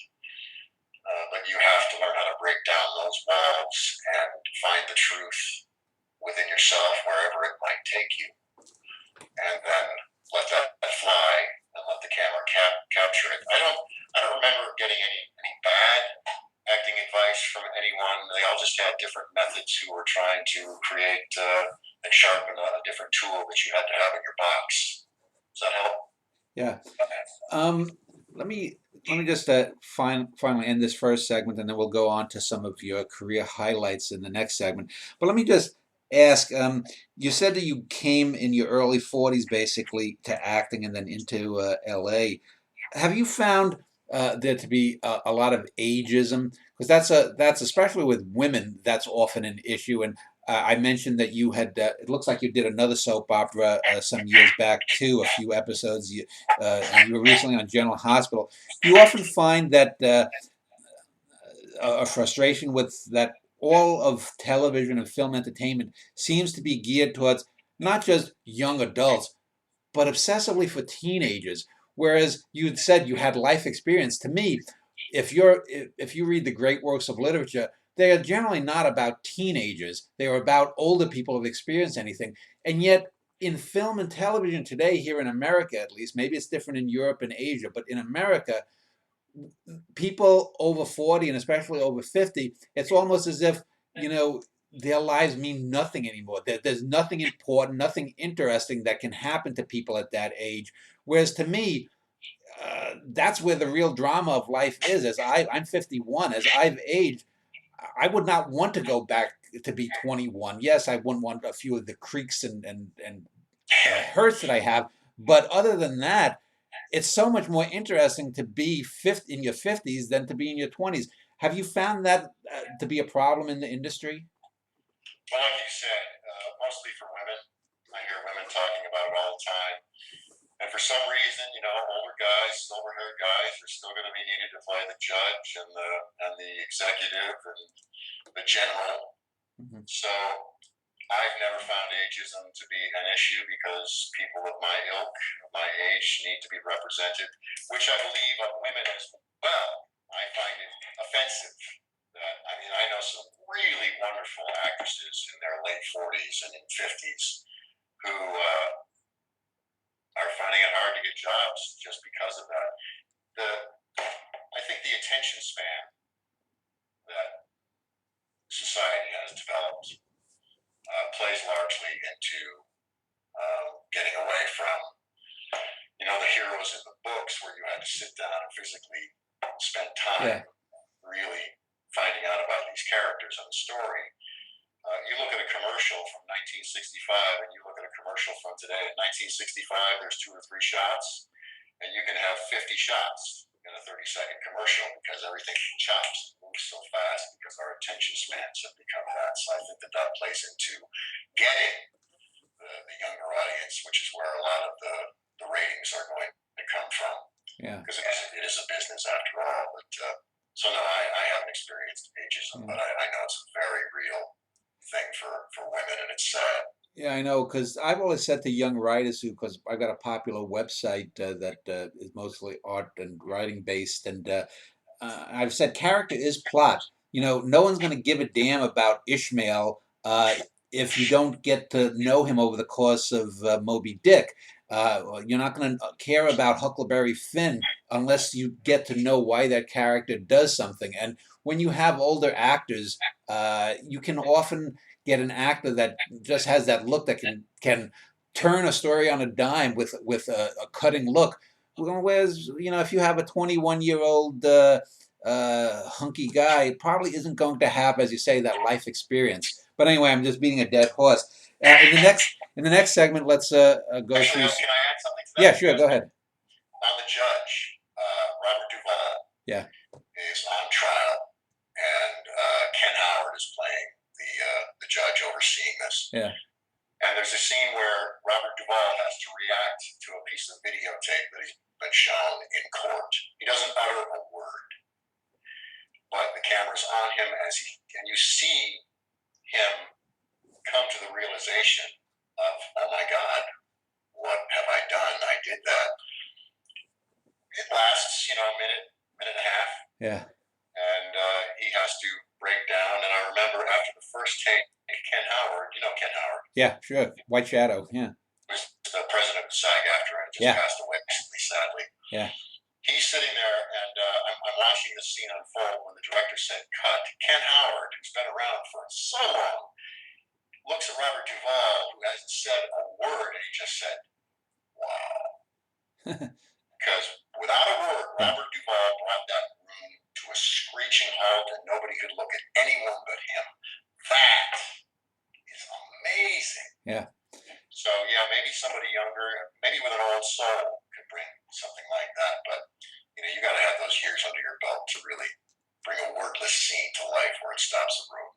But you have to learn how to break down those walls and find the truth within yourself wherever it might take you. And then let that fly and let the camera capture it. I don't remember getting any bad acting advice from anyone. They all just had different methods who were trying to create and sharpen a different tool that you had to have in your box. Does that help? Yeah. Let me just finally end this first segment, and then we'll go on to some of your career highlights in the next segment. But let me just ask. You said that you came in your early 40s, basically, to acting, and then into LA. Have you found there to be a lot of ageism, because that's especially with women, that's often an issue. And I mentioned that you had it looks like you did another soap opera some years back too, a few episodes. And you were recently on General Hospital. Do you often find that a frustration with that all of television and film entertainment seems to be geared towards not just young adults, but obsessively for teenagers? Whereas you said you had life experience. To me, if you read the great works of literature, they are generally not about teenagers. They are about older people who've experienced anything. And yet, in film and television today, here in America at least, maybe it's different in Europe and Asia, but in America, people over 40 and especially over 50, it's almost as if, you know, their lives mean nothing anymore. There's nothing important, nothing interesting that can happen to people at that age. Whereas to me, that's where the real drama of life is. I'm 51, as I've aged, I would not want to go back to be 21. Yes, I wouldn't want a few of the creaks and hurts that I have. But other than that, it's so much more interesting to be in your 50s than to be in your 20s. Have you found that to be a problem in the industry? Well, like you said, mostly for women. I hear women talking about it all the time. And for some reason, older guys, silver-haired guys, are still going to be needed to play the judge and the executive and the general. Mm-hmm. So I've never found ageism to be an issue because people of my ilk, of my age, need to be represented, which I believe of women as well. I find it offensive. I mean, I know some really wonderful actresses in their late 40s and in 50s who are finding it hard to get jobs just because of that. I think the attention span that society has developed plays largely into getting away from, the heroes in the books where you had to sit down and physically spend time really finding out about these characters and the story. You look at a commercial from 1965 and you look at a commercial from today. In 1965, there's 2 or 3 shots, and you can have 50 shots in a 30-second commercial because everything chops and moves so fast because our attention spans have become that. So I think that plays into getting the younger audience, which is where a lot of the ratings are going to come from. Yeah. Because it is a business after all. But so no, I haven't experienced ageism, but I know it's a very real thing for women, and it's sad. Yeah, I know, because I've always said to young writers because I've got a popular website that is mostly art and writing based, and I've said character is plot. No one's going to give a damn about Ishmael if you don't get to know him over the course of Moby Dick. You're not going to care about Huckleberry Finn unless you get to know why that character does something. And when you have older actors, you can often get an actor that just has that look that can turn a story on a dime with a cutting look. Whereas if you have a 21-year-old hunky guy, it probably isn't going to have, as you say, that life experience. But anyway, I'm just beating a dead horse. In the next segment, let's go Actually, through. can I add something to that? Yeah, sure, go ahead. On the judge, Robert Duvall Yeah. is on trial, and Ken Howard is playing the judge overseeing this. Yeah. And there's a scene where Robert Duvall has to react to a piece of videotape that he's been shown in court. He doesn't utter a word, but the camera's on him and you see him come to the realization of, oh my God, what have I done? I did that. It lasts, a minute and a half. Yeah. And he has to break down. And I remember after the first take, Ken Howard, Ken Howard. Yeah, sure. White Shadow, yeah. Was the president of SAG-AFTRA and just passed away recently, sadly. Yeah. He's sitting there, and I'm watching the scene unfold when the director said, cut. Ken Howard, who's been around for so long, looks at Robert Duvall, who hasn't said a word, and he just said, wow. Because without a word, Robert Duvall brought that room to a screeching halt, and nobody could look at anyone but him. That is amazing. Yeah. So, yeah, maybe somebody younger, maybe with an old soul could bring something like that. But, you got to have those years under your belt to really bring a wordless scene to life where it stops the room.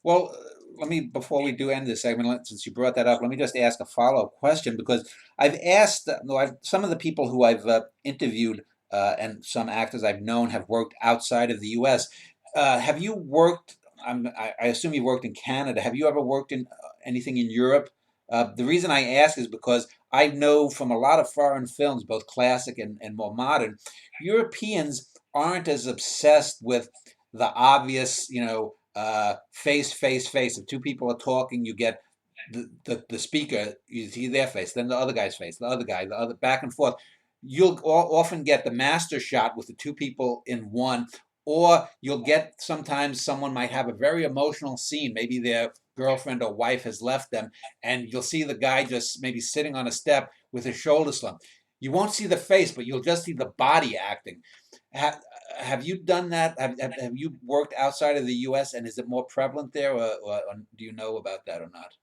Well, let me, before we do end this segment, since you brought that up, let me just ask a follow-up question because I've asked, no, some of the people who I've interviewed and some actors I've known have worked outside of the U.S. Have you worked? I assume you worked in Canada. Have you ever worked in anything in Europe? The reason I ask is because I know from a lot of foreign films, both classic and more modern, Europeans aren't as obsessed with the obvious, face, face, face. If two people are talking, you get the speaker, you see their face, then the other guy's face, the other guy, the other, back and forth. You'll often get the master shot with the two people in one, or you'll get sometimes someone might have a very emotional scene. Maybe their girlfriend or wife has left them, and you'll see the guy just maybe sitting on a step with his shoulder slumped. You won't see the face, but you'll just see the body acting. Ha- have you done that? Have you worked outside of the U.S. and is it more prevalent there, or do you know about that or not?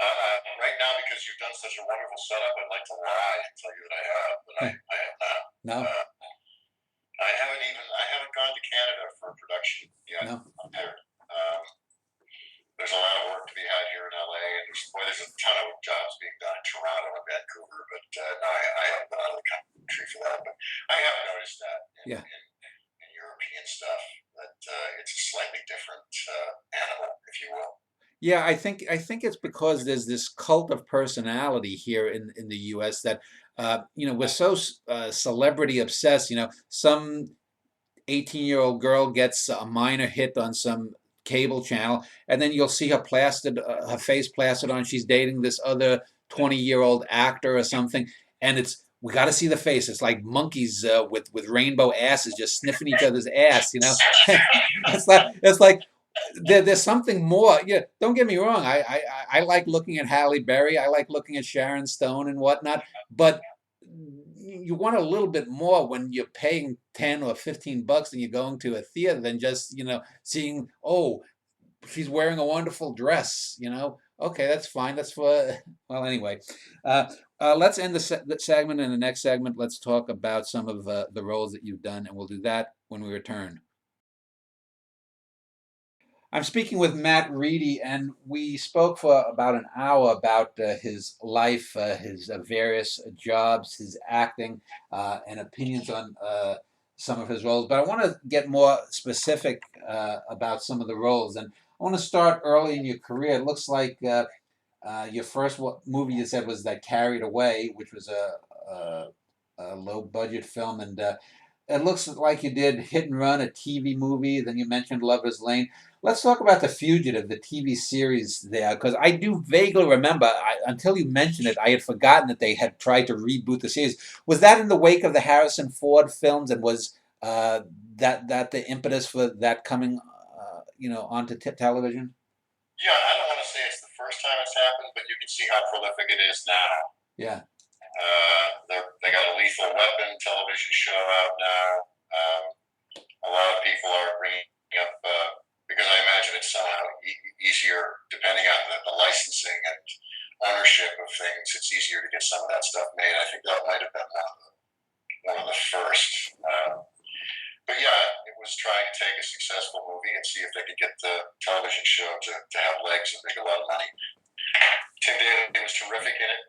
Right now, because you've done such a wonderful setup, I'd like to lie and tell you that I have, but I have not. No, I haven't gone to Canada for a production yet. no. There. There's a lot of work to be had here in LA, and there's a ton of jobs being done in Toronto and Vancouver, but no, I haven't been out of the country for that. But I have noticed that Yeah. in European stuff that it's a slightly different animal, if you will. Yeah, I think it's because there's this cult of personality here in the U.S. that we're so celebrity obsessed. Some 18-year-old girl gets a minor hit on some cable channel, and then you'll see her face plastered on. She's dating this other 20-year-old actor or something, and we got to see the face. It's like monkeys with rainbow asses just sniffing each other's ass. It's like there's something more. Yeah, don't get me wrong. I like looking at Halle Berry. I like looking at Sharon Stone and whatnot. But you want a little bit more when you're paying 10 or 15 bucks and you're going to a theater than just seeing, oh, she's wearing a wonderful dress. Okay, that's fine. That's for well, anyway. Uh, let's end the segment. In the next segment, let's talk about some of the roles that you've done, and we'll do that when we return. I'm speaking with Matt Riedy, and we spoke for about an hour about his life, his various jobs, his acting, and opinions on some of his roles. But I want to get more specific about some of the roles. And I want to start early in your career. It looks like your first movie you said was that Carried Away, which was a low budget film, and it looks like you did Hit and Run, a TV movie. Then you mentioned Lover's Lane. Let's talk about The Fugitive, the TV series there, because I do vaguely remember, until you mentioned it, I had forgotten that they had tried to reboot the series. Was that in the wake of the Harrison Ford films, and was that the impetus for that coming, onto television? Yeah, I don't want to say it's the first time it's happened, but you can see how prolific it is now. Yeah. They got a Lethal Weapon television show out now. A lot of people are bringing up because I imagine it's somehow easier depending on the licensing and ownership of things. It's easier to get some of that stuff made. I think that might have been one of the first. But yeah, it was trying to take a successful movie and see if they could get the television show to have legs and make a lot of money. Tim Daly was terrific in it.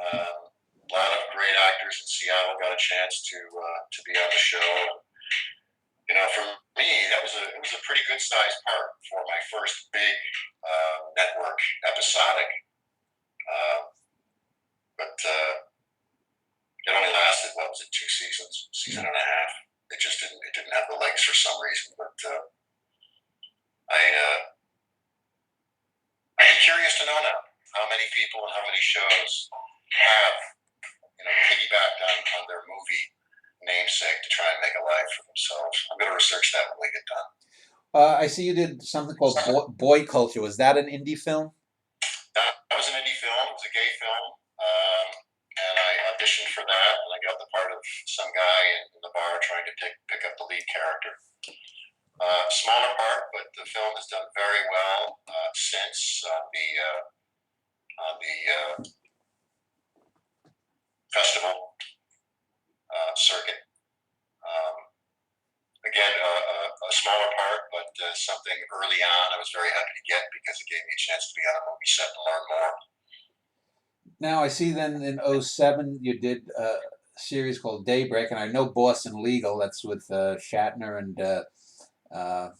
A lot of great actors in Seattle got a chance to be on the show. For me, it was a pretty good sized part for my first big network episodic. But it only lasted, what was it, 2 seasons, season and a half. It just didn't have the legs for some reason. But I'd be curious to know now how many people and how many shows have piggybacked on their movie namesake to try and make a life for themselves. I'm going to research that when we get done. I see you did something called Boy Culture. Was that an indie film? That was an indie film. It was a gay film. And I auditioned for that, and I got the part of some guy in the bar trying to pick up the lead character. Smaller part, but the film has done very well since on the festival circuit. something early on I was very happy to get because it gave me a chance to be on a movie set and learn more. Now I see then in '07 you did a series called Daybreak, and I know Boston Legal. That's with Shatner and uh,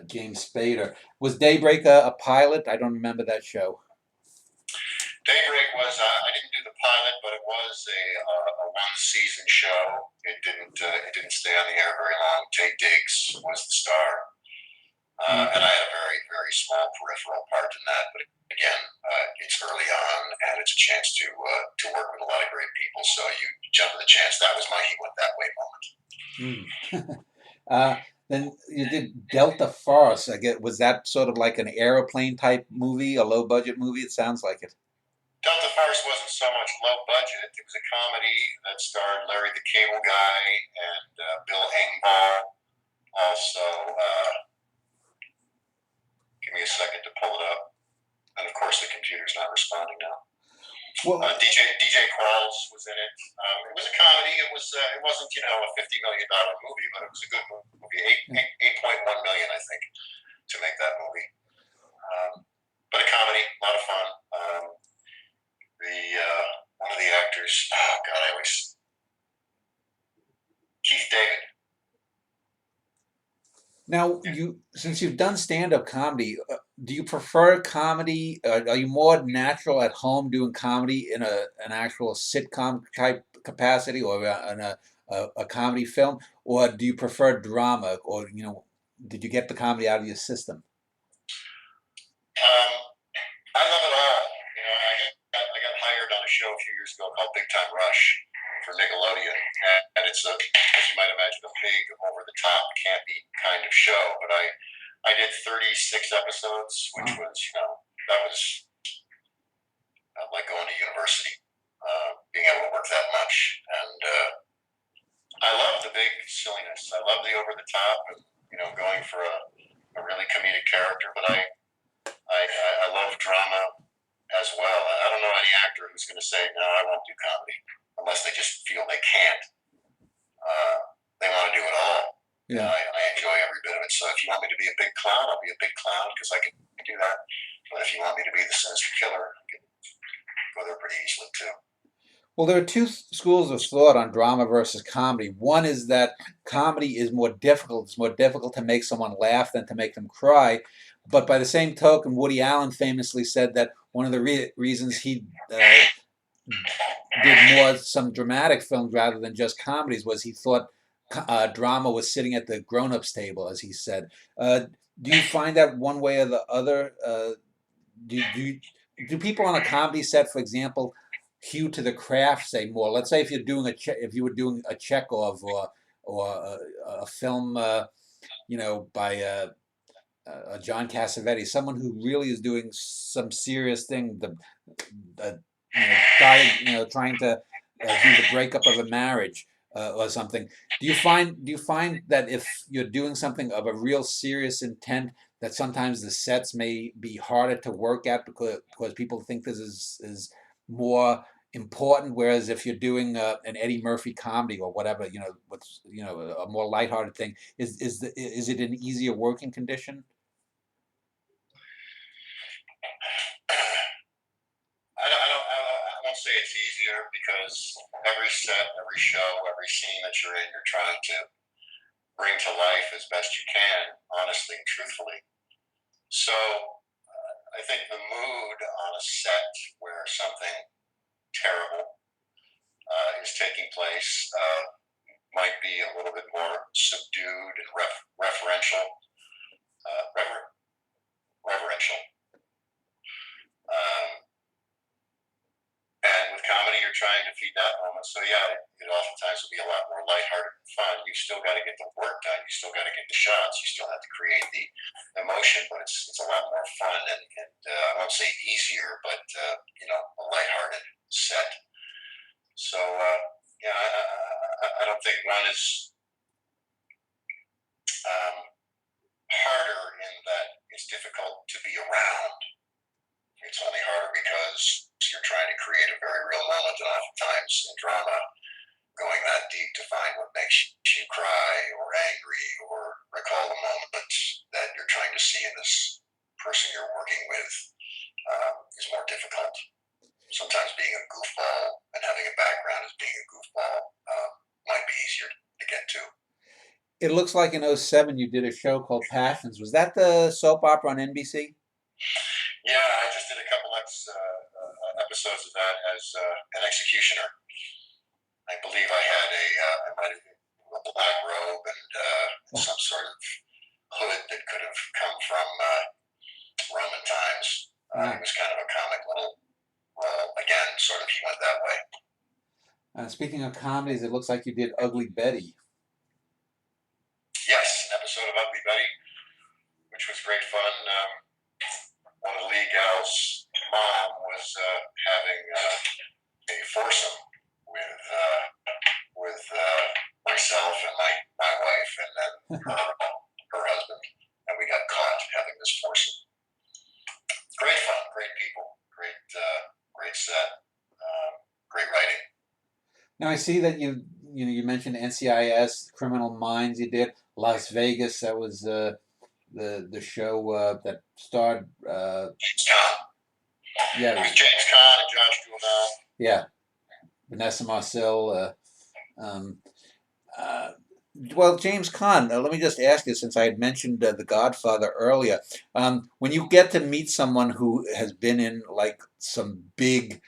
James Spader. Was Daybreak a pilot? I don't remember that show. Daybreak was I didn't do the pilot, but it was a one season show. It didn't stay on the air very long. Tate Diggs was the star, and I Okay. had a very very small peripheral part in that. But again, it's early on, and it's a chance to work with a lot of great people. So you jump at the chance. That was my he went that way moment. Mm. Then you did Delta Force. I get was that sort of like an aeroplane type movie, a low budget movie? It sounds like it. Delta Force wasn't so much low budget. It was a comedy that starred Larry the Cable Guy and Bill Engvall. Also, give me a second to pull it up. And of course, the computer's not responding now. Well, DJ Qualls was in it. It was a comedy. It wasn't a $50 million movie, but it was a good movie. 8.1 million, I think, to make that movie. But a comedy, a lot of fun. The one of the actors, oh God, I always Keith David. now you since you've done stand up comedy, do you prefer comedy? Are you more natural at home doing comedy in an actual sitcom type capacity, or in a comedy film, or do you prefer drama, or did you get the comedy out of your system? Um, I love it all. I got hired on a show a few years ago called Big Time Rush for Nickelodeon, and it's as you might imagine, a big, over the top, campy kind of show. But I did 36 episodes, which Wow. was that was like going to university, being able to work that much, and I love the big silliness. I love the over the top, and going for a really comedic character. But I love drama as well. I don't know any actor who's going to say, no, I won't do comedy unless they just feel they can't. They want to do it all. And Yeah. I enjoy every bit of it. So if you want me to be a big clown, I'll be a big clown because I can do that. But if you want me to be the sinister killer, I can go there pretty easily too. Well, there are two schools of thought on drama versus comedy. One is that comedy is more difficult. It's more difficult to make someone laugh than to make them cry. But by the same token, Woody Allen famously said that one of the reasons he did more some dramatic films rather than just comedies was he thought drama was sitting at the grown-ups table, as he said. Uh, do you find that one way or the other? Do people on a comedy set, for example, hew to the craft, say more? Let's say if you're doing if you were doing a Chekhov or a film, by John Cassavetes, someone who really is doing some serious thing, the guy, trying to do the breakup of a marriage or something. Do you find that if you're doing something of a real serious intent, that sometimes the sets may be harder to work at because people think this is more important, whereas if you're doing an Eddie Murphy comedy or whatever, what's a more lighthearted thing, is it an easier working condition? I won't say it's easier because every set, every show, every scene that you're in, you're trying to bring to life as best you can, honestly and truthfully. So I think the mood on a set where something terrible is taking place might be a little bit more subdued and referential, rever- reverential. Um, And with comedy, you're trying to feed that moment. So yeah, it oftentimes will be a lot more lighthearted and fun. You still got to get the work done. You still got to get the shots. You still have to create the emotion, but it's a lot more fun and I won't say easier, but a lighthearted set. So yeah, I don't think one is harder in that it's difficult to be around. It's only harder because you're trying to create a very real moment, and oftentimes in drama, going that deep to find what makes you cry or angry or recall a moment that you're It looks like in '07 you did a show called Passions. Was that the soap opera on NBC? Yeah, I just did a couple episodes of that as an executioner. I believe I had I might have a black robe and some sort of hood that could have come from Roman times. It Ah, was kind of a comic little role. Again, sort of he went that way. speaking of comedies, it looks like you did Ugly Betty. Yes, an episode of Ugly Betty, which was great fun. One of the lead gals' mom was having a foursome with myself and my wife, and then her husband, and we got caught having this foursome. Great fun, great people, great set, great writing. Now I see that you mentioned NCIS, Criminal Minds. You did Las Vegas. That was the show that starred. James Caan. Yeah, It was James Caan and Josh Duhamel. yeah, Vanessa Marcel. Um, uh, well, James Caan. Let me just ask you, since I had mentioned The Godfather earlier, when you get to meet someone who has been in like some big,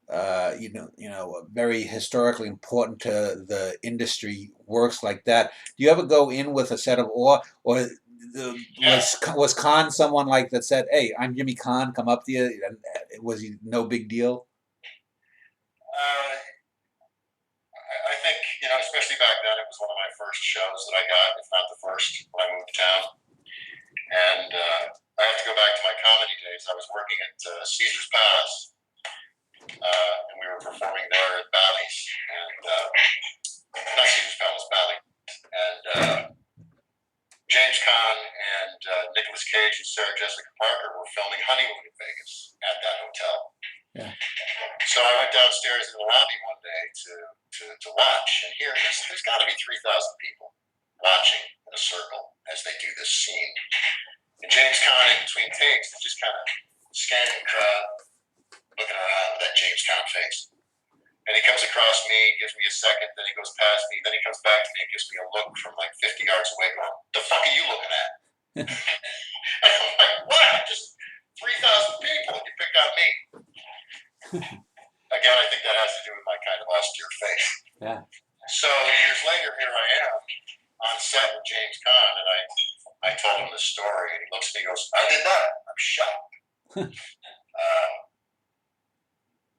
very historically important to the industry works like that, do you ever go in with a set of awe, or Yeah. was Caan someone like that said, "Hey, I'm Jimmy Caan, come up to you," and was he no big deal? Uh, I think, especially back then, it was one of my first shows that I got, if not the first, when I moved to town. And I have to go back to my comedy days. I was working at Caesar's Palace, and we were performing there at Bally's, and not Caesar's Palace, Bally. And James Caan and Nicolas Cage and Sarah Jessica Parker were filming Honeymoon in Vegas at that hotel. Yeah. So I went downstairs in the lobby one day to watch, and here there's got to be 3,000 people watching in a circle as they do this scene. And James Caan, in between takes, is just kind of scanning the crowd, looking around with that James Caan face. And he comes across me, gives me a second, then he goes past me, then he comes back to me and gives me a look from like 50 yards away, going, "The fuck are you looking at?" And I'm like, "What? Just 3,000 people, and you pick on me." Again, I think that has to do with my kind of austere face. Yeah. So years later, here I am on set with James Caan, and I told him the story, and he looks at me and goes, "I did that. I'm shocked."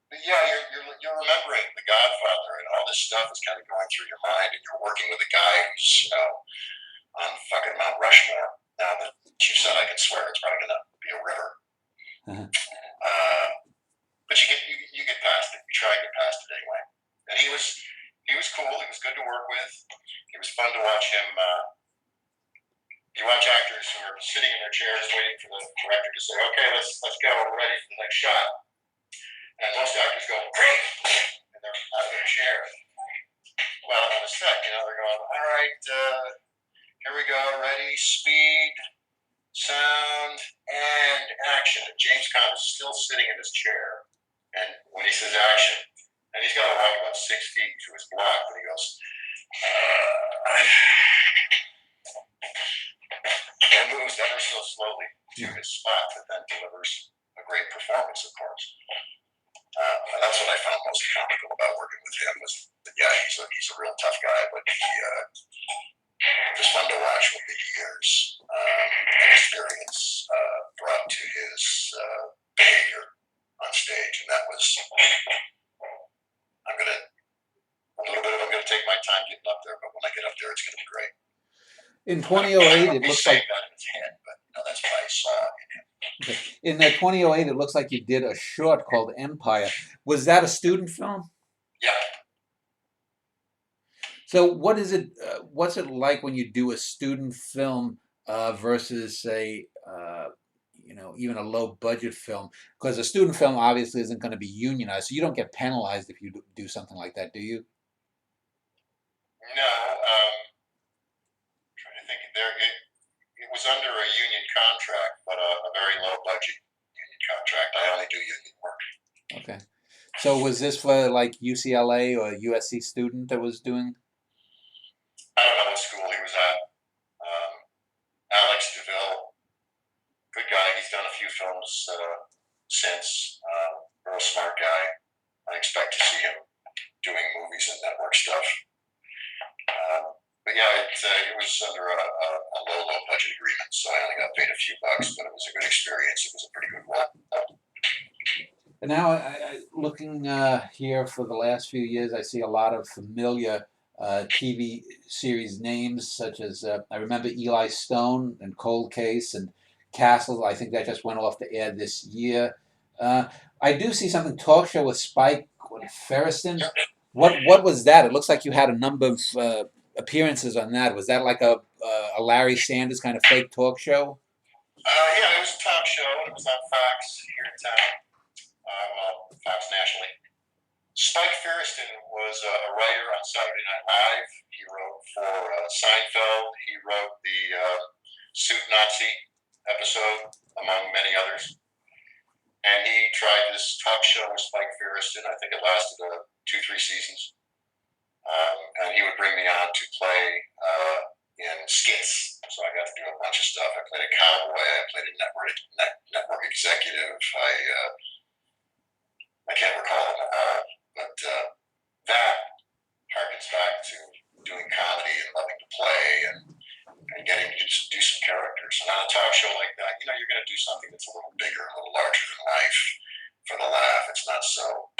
But yeah, you're remembering The Godfather, and all this stuff is kind of going through your mind, and you're working with a guy who's on fucking Mount Rushmore. Now that you said I can swear, it's probably gonna be a river. But you get past it. You try to get past it anyway. And he was cool. He was good to work with. It was fun to watch him. You watch actors who are sitting in their chairs waiting for the director to say, "Okay, let's go. We're ready for the next shot." And most actors go, "Great," and they're out of their chair. Well, on a set, they're going, "All right, here we go. Ready, speed, sound, and action." And James Caan is still sitting in his chair. And when he says action, and he's got to walk about 6 feet to his block, and he goes, and moves ever so slowly to his spot, but then delivers a great performance, of course. And that's what I found most comical about working with him was that, yeah, he's a real tough guy, but he was fun to watch with the years and experience brought to his behavior on stage, and that was I'm gonna take my time getting up there, but when I get up there, it's gonna be great. In 2008, it looks like that in his head, but that's what I saw in him. in 2008, it looks like you did a short called Empire. Was that a student film? Yeah. So what is it? What's it like when you do a student film versus, say, even a low budget film? Because a student film obviously isn't going to be unionized, so you don't get penalized if you do something like that, do you? No. Trying to think. It was under a union contract, but a very low budget union contract. I only do union work. Okay. So was this for like UCLA or USC student that was doing? I don't know what school he was at. films since. Real smart guy. I expect to see him doing movies and network stuff. But yeah, it was under a low budget agreement, so I only got paid a few bucks, but it was a good experience. It was a pretty good one. And now, looking here for the last few years, I see a lot of familiar TV series names, such as I remember Eli Stone and Cold Case and Castle. I think that just went off the air this year. I do see something talk show with Spike Feresten. What was that? It looks like you had a number of appearances on that. Was that like a Larry Sanders kind of fake talk show? Yeah, it was a talk show. It was on Fox here in town. Fox nationally. Spike Feresten was a writer on Saturday Night Live. He wrote for Seinfeld. He wrote the Suit Nazi episode, among many others. And he tried this talk show with Spike Feresten. I think it lasted 2-3 seasons. And he would bring me on to play in skits. So I got to do a bunch of stuff. I played a cowboy. I played a network executive. I can't recall, but that harkens back to doing comedy and loving to play and getting to just do some characters. And on a talk show like that, you're going to do something that's a little bigger, a little larger than life for the laugh. It's not so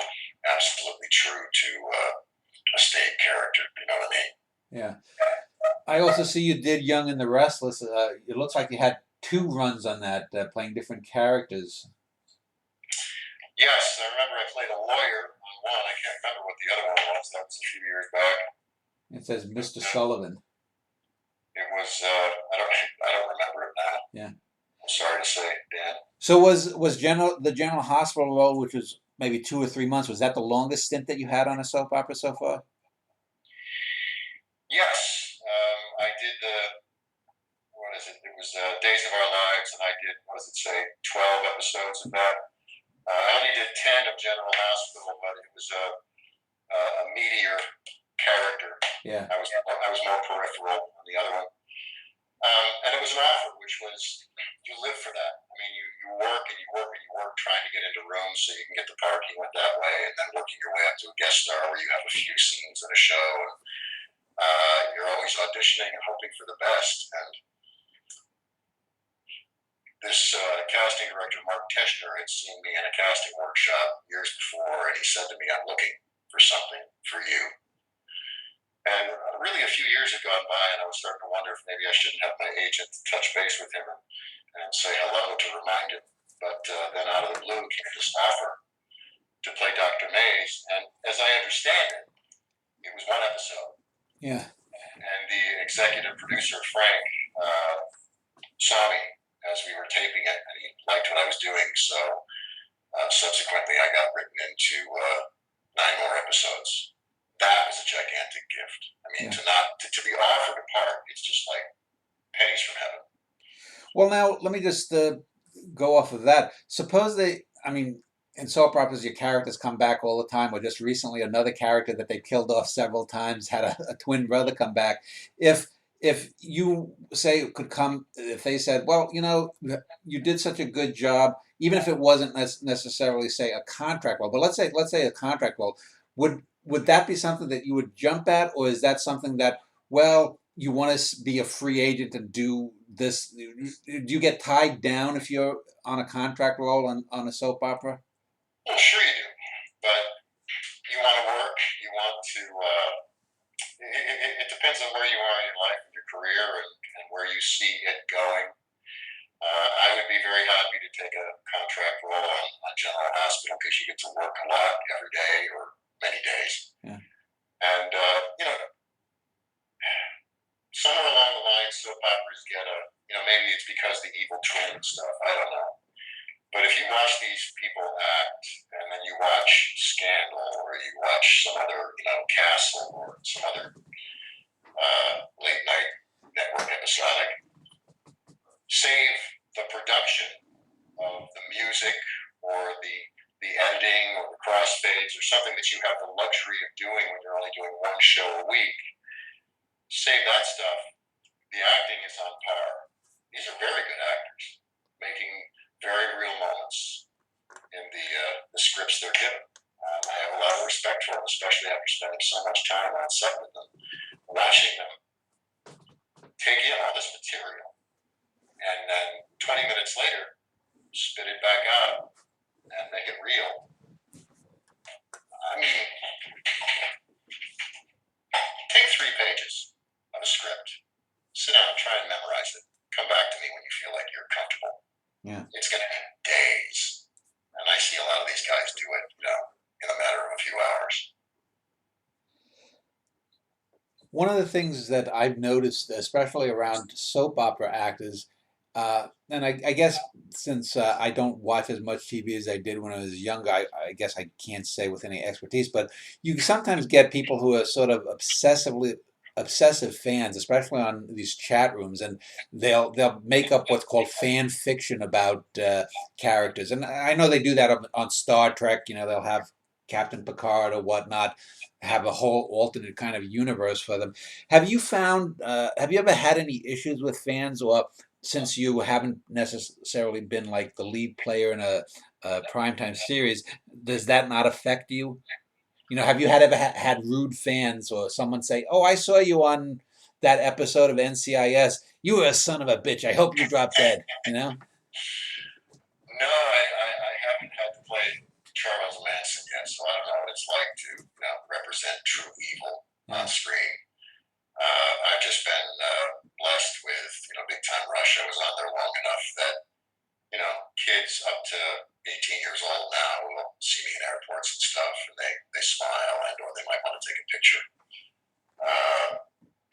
absolutely true to a stage character. You know what I mean? Yeah. I also see you did Young and the Restless. It looks like you had 2 runs on that, playing different characters. Yes, I remember I played a lawyer on one. I can't remember what the other one was. That was a few years back. It says Mr. Sullivan. It was. I don't remember it now. Yeah. I'm sorry to say, Dan. So was the General Hospital role, which was maybe 2 or 3 months, was that the longest stint that you had on a soap opera so far? Yes, I did the. What is it? It was Days of Our Lives, and I did. What does it say? 12 episodes of that. I only did 10 of General Hospital, but it was a meteor character. Yeah. I was more peripheral on the other one. And it was an offer, which was, you live for that. I mean, you work and you work and you work trying to get into rooms so you can get the part. You went that way, and then working your way up to a guest star where you have a few scenes in a show. And you're always auditioning and hoping for the best. And this casting director, Mark Teschner, had seen me in a casting workshop years before, and he said to me, "I'm looking for something for you." And really, a few years had gone by, and I was starting to wonder if maybe I shouldn't have my agent touch base with him and say hello to remind him. But then out of the blue came this offer to play Dr. Mays, and as I understand it, it was one episode. Yeah. And the executive producer, Frank, saw me as we were taping it, and he liked what I was doing. So subsequently, I got written into 9 more episodes. That was a gigantic gift. I mean, yeah. to be offered a part, it's just like pennies from heaven. Well, now let me just go off of that. Suppose in soap operas, your characters come back all the time, or just recently another character that they killed off several times had a twin brother come back. If you say could come, if they said, well, you did such a good job, even if it wasn't necessarily say a contract role, but let's say a contract role, would that be something that you would jump at, or is that something that, well, you want to be a free agent and do this? Do you get tied down if you're on a contract role on a soap opera? Well, sure you do, but you want to work. You want to. It depends on where you are in your life and your career and where you see it going. I would be very happy to take a contract role on General Hospital because you get to work a lot every day or many days. Yeah. And somewhere along the line, soap operas get maybe it's because the evil twin and stuff. I don't know. But if you watch these people act, and then you watch Scandal, or you watch some other, Castle, or some other late night network episodic, save the production of the music or the editing or the crossfades or something that you have the luxury of doing when you're only doing one show a week, save that stuff. The acting is on par. These are very good actors, making very real especially after spending so much time on set with them, watching them take in all this material, and then 20 minutes later, spit it back out and make it real. I mean, take 3 pages of a script, sit down, try and memorize it. Come back to me when you feel like you're comfortable. Yeah. It's going to be days, and I see a lot of these guys do it, in a matter of a few hours. One of the things that I've noticed, especially around soap opera actors, and I guess since I don't watch as much TV as I did when I was younger, I guess I can't say with any expertise, but you sometimes get people who are sort of obsessive fans, especially on these chat rooms, and they'll make up what's called fan fiction about characters. And I know they do that on Star Trek. They'll have Captain Picard or whatnot, have a whole alternate kind of universe for them. Have you ever had any issues with fans, or since you haven't necessarily been like the lead player in a primetime series, does that not affect you? Have you ever had rude fans or someone say, "Oh, I saw you on that episode of NCIS. You were a son of a bitch. I hope you drop dead." No, I haven't had to play Charles Manson yet, so I don't know what it's like to represent true evil on screen. I've just been blessed with, Big Time Rush. I was on there long enough that, kids up to 18 years old now will see me in airports and stuff, and they smile or they might want to take a picture.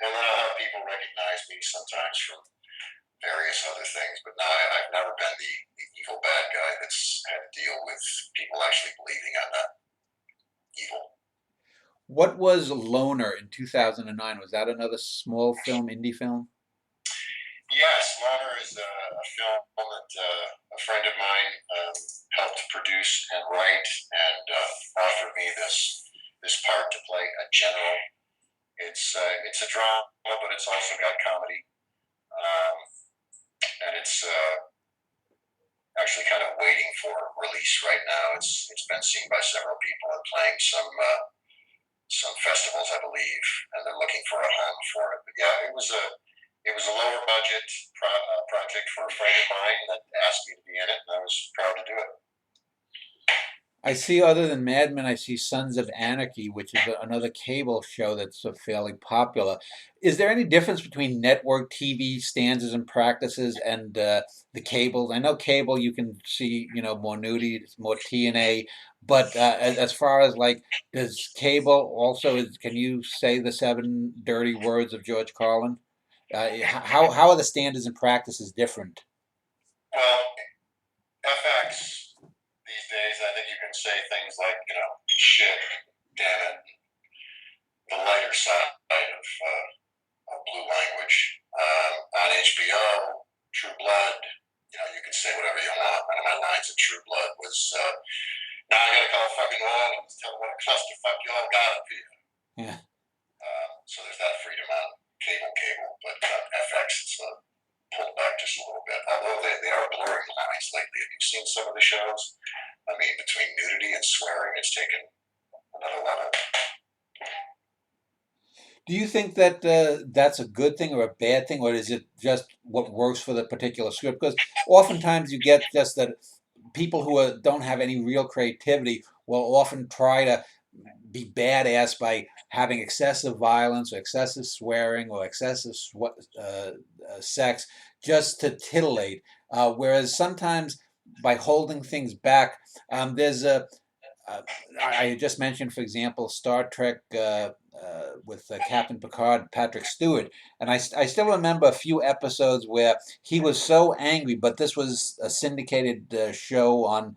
And then I'll have people recognize me sometimes from various other things, but no, I've never been the evil bad guy that's had to deal with people actually believing I'm not evil. What was Loner in 2009? Was that another small film, indie film? Yes, Loner is a film that a friend of mine helped produce and write, and offered me this part to play a general. It's a drama, but it's also got comedy, and it's actually kind of waiting for release right now. It's been seen by several people and playing some festivals, I believe, and they're looking for a home for it. But yeah, it was a lower budget project for a friend of mine that asked me to be in it, and I was proud to do it. I see, other than Mad Men, I see Sons of Anarchy, which is another cable show that's fairly popular. Is there any difference between network TV standards and practices and the cables? I know cable you can see, more nudity, it's more TNA, but as far as like, does cable also can you say the 7 dirty words of George Carlin? How are the standards and practices different? Well, FX these days, I think you can say things like, shit, damn it, the lighter side of blue language. On HBO, True Blood, you can say whatever you want. One of my lines in True Blood was, now I gotta call fucking line and tell them what a clusterfuck y'all got up here. Yeah. So there's that freedom on cable, but FX, it's pulled back just a little bit. Although they are blurring the lines lately. Have you seen some of the shows? I mean, between nudity and swearing, it's taken another level. Do you think that that's a good thing or a bad thing, or is it just what works for the particular script? Because oftentimes you get just that people who don't have any real creativity will often try to be badass by having excessive violence or excessive swearing or excessive sex just to titillate. Whereas sometimes by holding things back, there's a I just mentioned, for example, Star Trek with Captain Picard, Patrick Stewart, and I still remember a few episodes where he was so angry. But this was a syndicated show on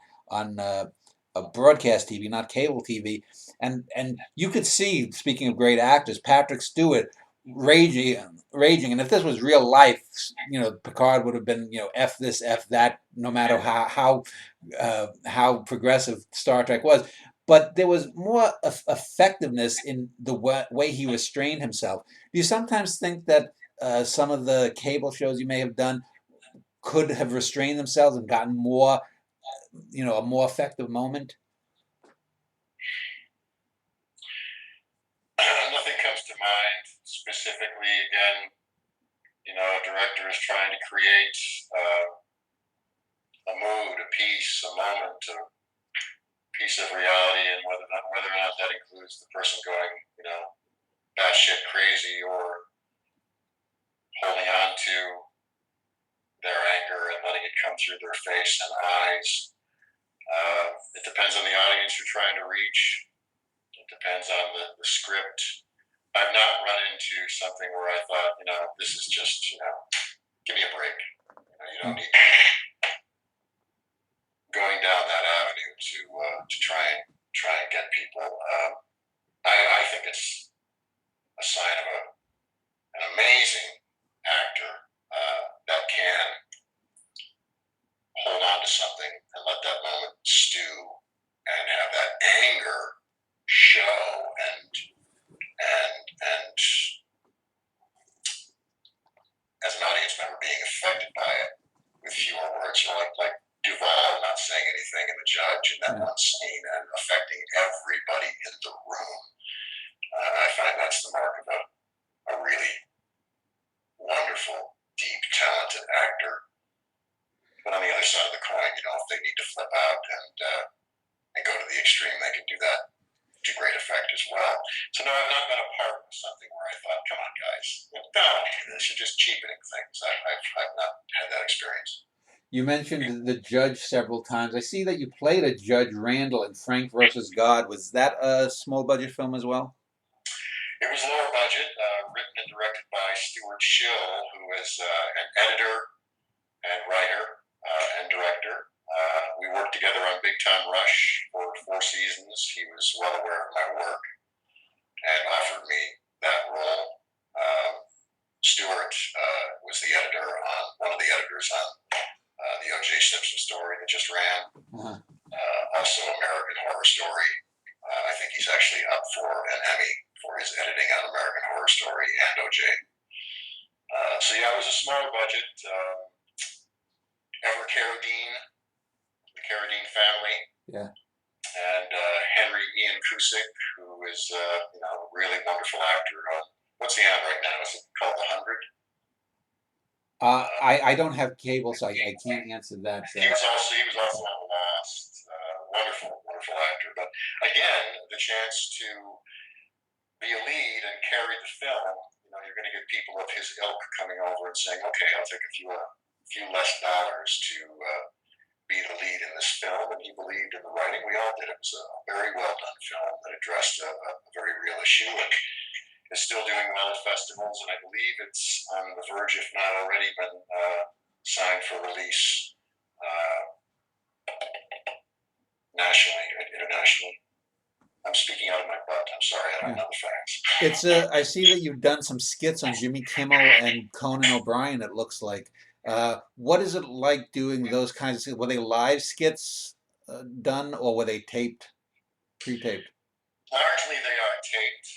a broadcast TV, not cable TV, and you could see, speaking of great actors, Patrick Stewart raging, and if this was real life, Picard would have been, f this, f that, no matter how progressive Star Trek was. But there was more effectiveness in the way he restrained himself. Do you sometimes think that some of the cable shows you may have done could have restrained themselves and gotten more, a more effective moment? specifically, again, a director is trying to create a mood, a piece, a moment, a piece of reality, and whether or not that includes the person going, batshit crazy or holding on to their anger and letting it come through their face and eyes. It depends on the audience you're trying to reach. It depends on the script. I've not run into something where I thought, this is just, give me a break. You don't need going down that avenue to try and get people. I think it's a sign of an amazing actor that can hold on to something and let that moment stew and have that anger show and as an audience member being affected by it with fewer words, like Duvall not saying anything and the judge in that one scene and affecting everybody in the room. I find that's the mark of a really wonderful, deep, talented actor. But on the other side of the coin, if they need to flip out and go to the extreme, they can do that to great effect as well. So no, I've not been a part of something where I thought, come on, guys, don't do this. You're just cheapening things. I've not had that experience. You mentioned the judge several times. I see that you played a Judge Randall in Frank versus God. Was that a small budget film as well? It was lower budget, written and directed by Stuart Schill, who is an editor and writer and director. We worked together on Big Time Rush for 4 seasons. He was well aware of my work and offered me that role. Stuart was the editor on one of the editors on the O.J. Simpson story that just ran. Also, American Horror Story. I think he's actually up for an Emmy for his editing on American Horror Story and O.J. So yeah, it was a smaller budget. Ever Carradine, the Carradine family. Yeah. And Henry Ian Cusick, who is a really wonderful actor. What's he on right now? Is it called The 100? I don't have cable, so I can't answer that. He was also on Lost. Wonderful actor. But again, the chance to be a lead and carry the film. You're going to get people of his ilk coming over and saying, "Okay, I'll take a few less dollars to be the lead in this film," and he believed in the writing. We all did. It was a very well done film that addressed a very real issue and is still doing well at festivals. And I believe it's on the verge, if not already, been signed for release nationally, internationally. I'm speaking out of my butt. I'm sorry, I don't know the facts. It's I see that you've done some skits on Jimmy Kimmel and Conan O'Brien. It looks like. What is it like doing those kinds of skits? Were they live skits done, or were they pre-taped? Largely, they are taped.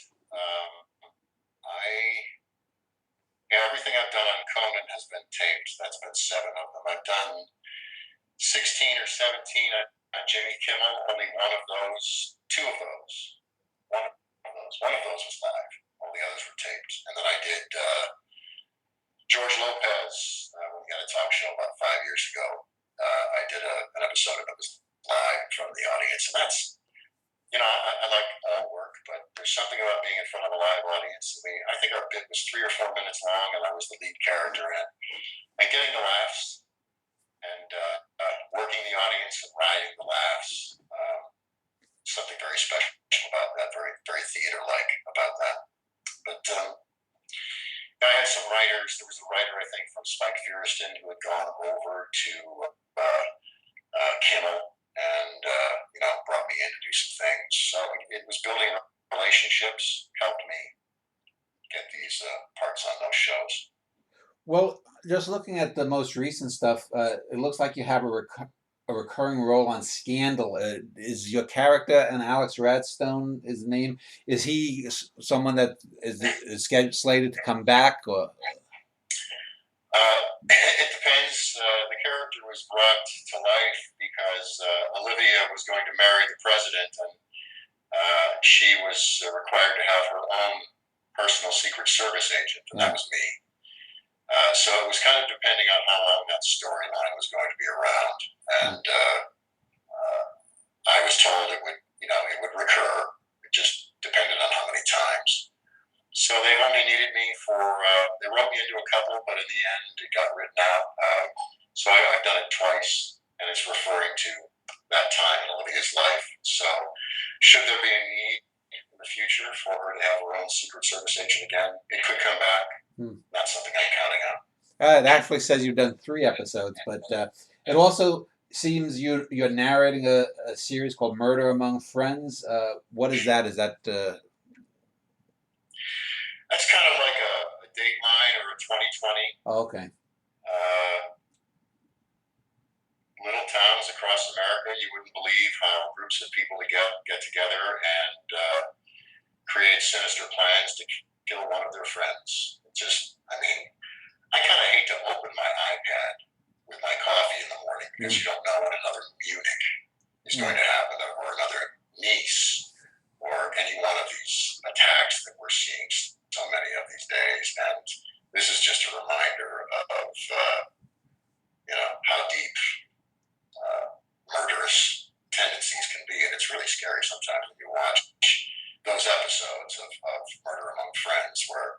Everything I've done on Conan has been taped. That's been 7 of them. I've done 16 or 17 on Jimmy Kimmel. Only one of those, 2 of those. One of those was live. All the others were taped. And then I did George Lopez when he had a talk show about 5 years ago. I did an episode that was live in front of the audience, and that's I like all work, but there's something about being in front of a live audience. I think our bit was 3 or 4 minutes long, and I was the lead character in it. And getting the laughs and working the audience and riding the laughs, something very special about that, very, very theater-like about that. But I had some writers. There was a writer, I think, from Spike Feresten who had gone over to Kimmel and brought me in to do some things. So it was building relationships, helped me get these parts on those shows. Well, just looking at the most recent stuff, it looks like you have a recurring role on Scandal. Is your character, and Alex Radstone, his name, is he someone that is slated to come back, or? It depends. The character was brought to life because Olivia was going to marry the president, and she was required to have her own personal Secret Service agent, and that Yeah. was me. So it was kind of depending on how long that storyline was going to be around, Yeah. and I was told it would recur. It just depended on how many times. So they only needed me for. They wrote me into a couple, but in the end, it got written out. So I've done it twice, and it's referring to that time in Olivia's life. So, should there be a need in the future for her to have her own Secret Service agent again, it could come back. Hmm. Not something I'm counting on. It actually says you've done 3 episodes, but it also seems you're narrating a series called Murder Among Friends. What is that? Is that That's kind of like a Dateline or a 2020. oh, okay? Little towns across America, you wouldn't believe how groups of people get together and create sinister plans to kill one of their friends. I kind of hate to open my iPad with my coffee in the morning because you don't know when another Munich is going to happen, or another Nice, or any one of these attacks that we're seeing so many of these days. And this is just a reminder of how deep murderous tendencies can be, and it's really scary sometimes when you watch those episodes of Murder Among Friends, where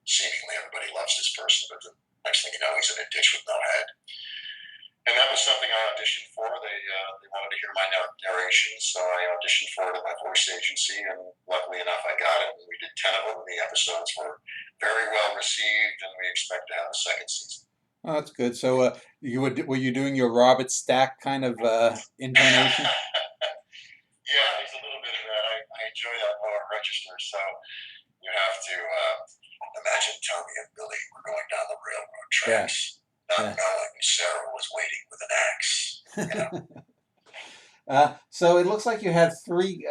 seemingly everybody loves this person, but the next thing you know, he's in a ditch with no head. And that was something I auditioned for. They wanted to hear my narration, so I auditioned for it at my voice agency, and luckily enough, I got it. And we did 10 of them. The episodes were very well received, and we expect to have a second season. Oh, that's good. So were you doing your Robert Stack kind of intonation? Yeah, there's a little bit of that. I enjoy that lower register. So you have to imagine Tommy and Billy were going down the railroad Yeah. tracks, not knowing Sarah was waiting with an axe. So it looks like you had 3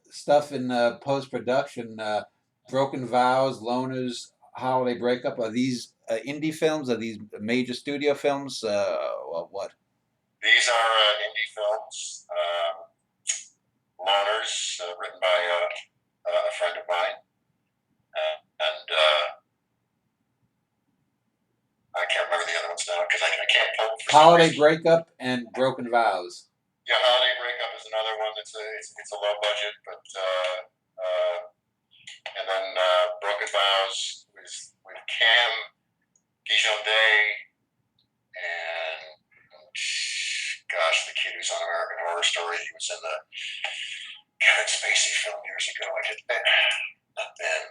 stuff in post production: Broken Vows, Loners, Holiday Breakup. Are these indie films? Are these major studio films? Well, what? These are indie films. Loners, written by a friend of mine, and I can't remember the other ones now because I can't pull. Holiday Breakup and Broken Vows. Yeah, Holiday Breakup is another one. It's a low budget, but and then Broken Vows with Cam Gijonde and gosh, the kid who's on American Horror Story. He was in the Kevin Spacey film years ago. Not Ben.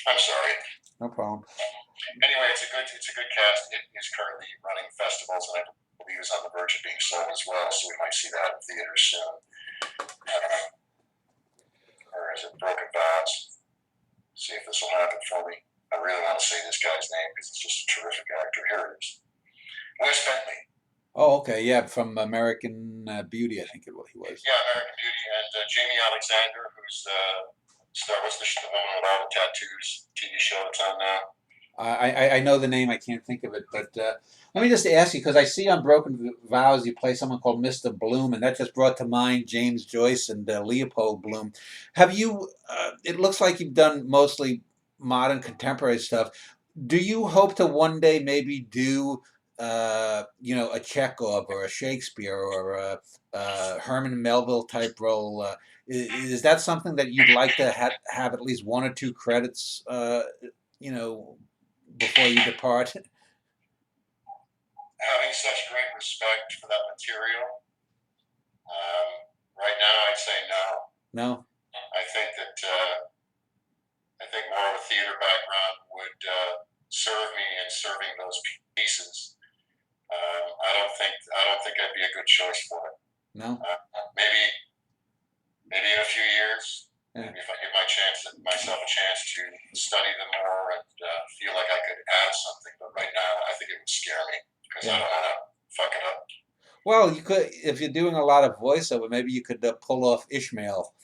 I'm sorry. No problem. Anyway, it's a good cast. It is currently running festivals, and I believe it's on the verge of being sold as well. So we might see that in theaters soon. Or is it Broken Vows? See if this will happen for me. I really want to say this guy's name because he's just a terrific actor. Here it is. Wes Bentley. Oh, okay, yeah, from American Beauty, I think he was. Yeah, American Beauty, and Jamie Alexander, who's what's the woman with all the tattoos TV show that's on now. I know the name, I can't think of it, but let me just ask you, because I see on Broken Vows you play someone called Mr. Bloom, and that just brought to mind James Joyce and Leopold Bloom. Have you? It looks like you've done mostly modern contemporary stuff. Do you hope to one day maybe do a Chekhov or a Shakespeare or a Herman Melville type role? Is that something that you'd like to have at least 1 or 2 credits? Before you depart? Having such great respect for that material, right now I'd say no. No. I think more of a theater background would serve me in serving those pieces. I don't think I'd be a good choice for it. No. Maybe in a few years. Yeah. Maybe if I give myself a chance to study them more and feel like I could add something. But right now, I think it would scare me because I don't want to fuck it up. Well, you could, if you're doing a lot of voiceover, maybe you could pull off Ishmael.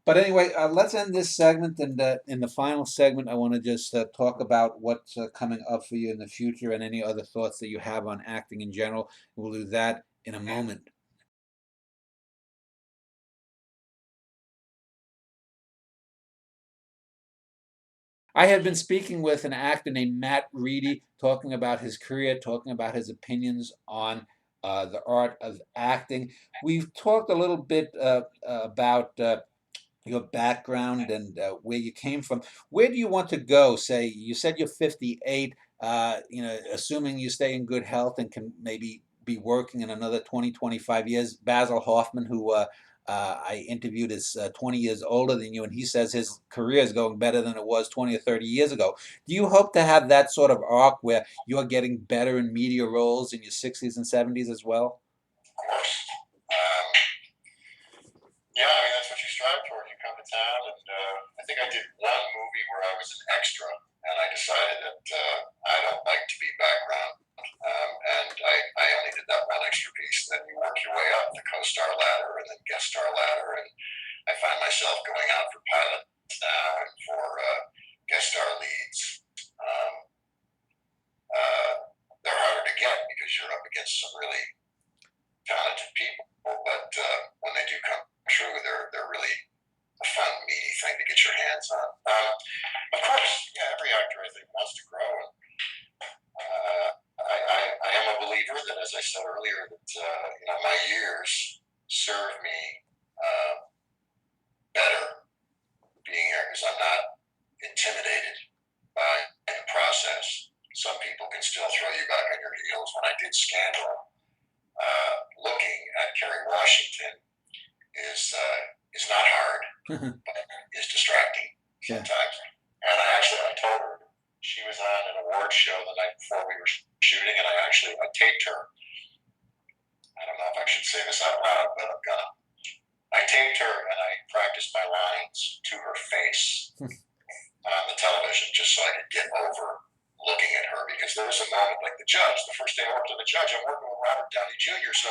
But anyway, let's end this segment, and in the final segment, I want to just talk about what's coming up for you in the future and any other thoughts that you have on acting in general. We'll do that in a moment. I had been speaking with an actor named Matt Riedy, talking about his career, talking about his opinions on the art of acting. We've talked a little bit about your background and where you came from. Where do you want to go? Say, you said you're 58. Assuming you stay in good health and can maybe be working in another 20, 25 years. Basil Hoffman, who I interviewed, is 20 years older than you, and he says his career is going better than it was 20 or 30 years ago. Do you hope to have that sort of arc where you're getting better in media roles in your 60s and 70s as well? Of course. Um, yeah, I mean, that's what you strive for. You come to town, and I think I did one movie where I was an extra, and I decided that I don't like to be background. And I only did that one extra piece. Then you work your way up the co-star ladder and then guest star ladder, and I find myself going out for pilots now and for guest star leads. Um, uh, they're harder to get because you're up against some really talented people, but when they do come true, they're really a fun, meaty thing to get your hands on. Of course, yeah, every actor I think wants to grow, and I am a believer that, as I said earlier, that my years serve me uh, better being here because I'm not intimidated by the process. Some people can still throw you back on your heels. When I did Scandal, looking at Kerry Washington is not hard, but is distracting Yeah. sometimes. And I told her she was on an award show the night before we were shooting, and I taped her. I don't know if I should say this out loud, but I'm gonna. I taped her and I practiced my lines to her face on the television just so I could get over looking at her, because there was a moment like the judge. The first day I worked on the judge, I'm working with Robert Downey Jr. So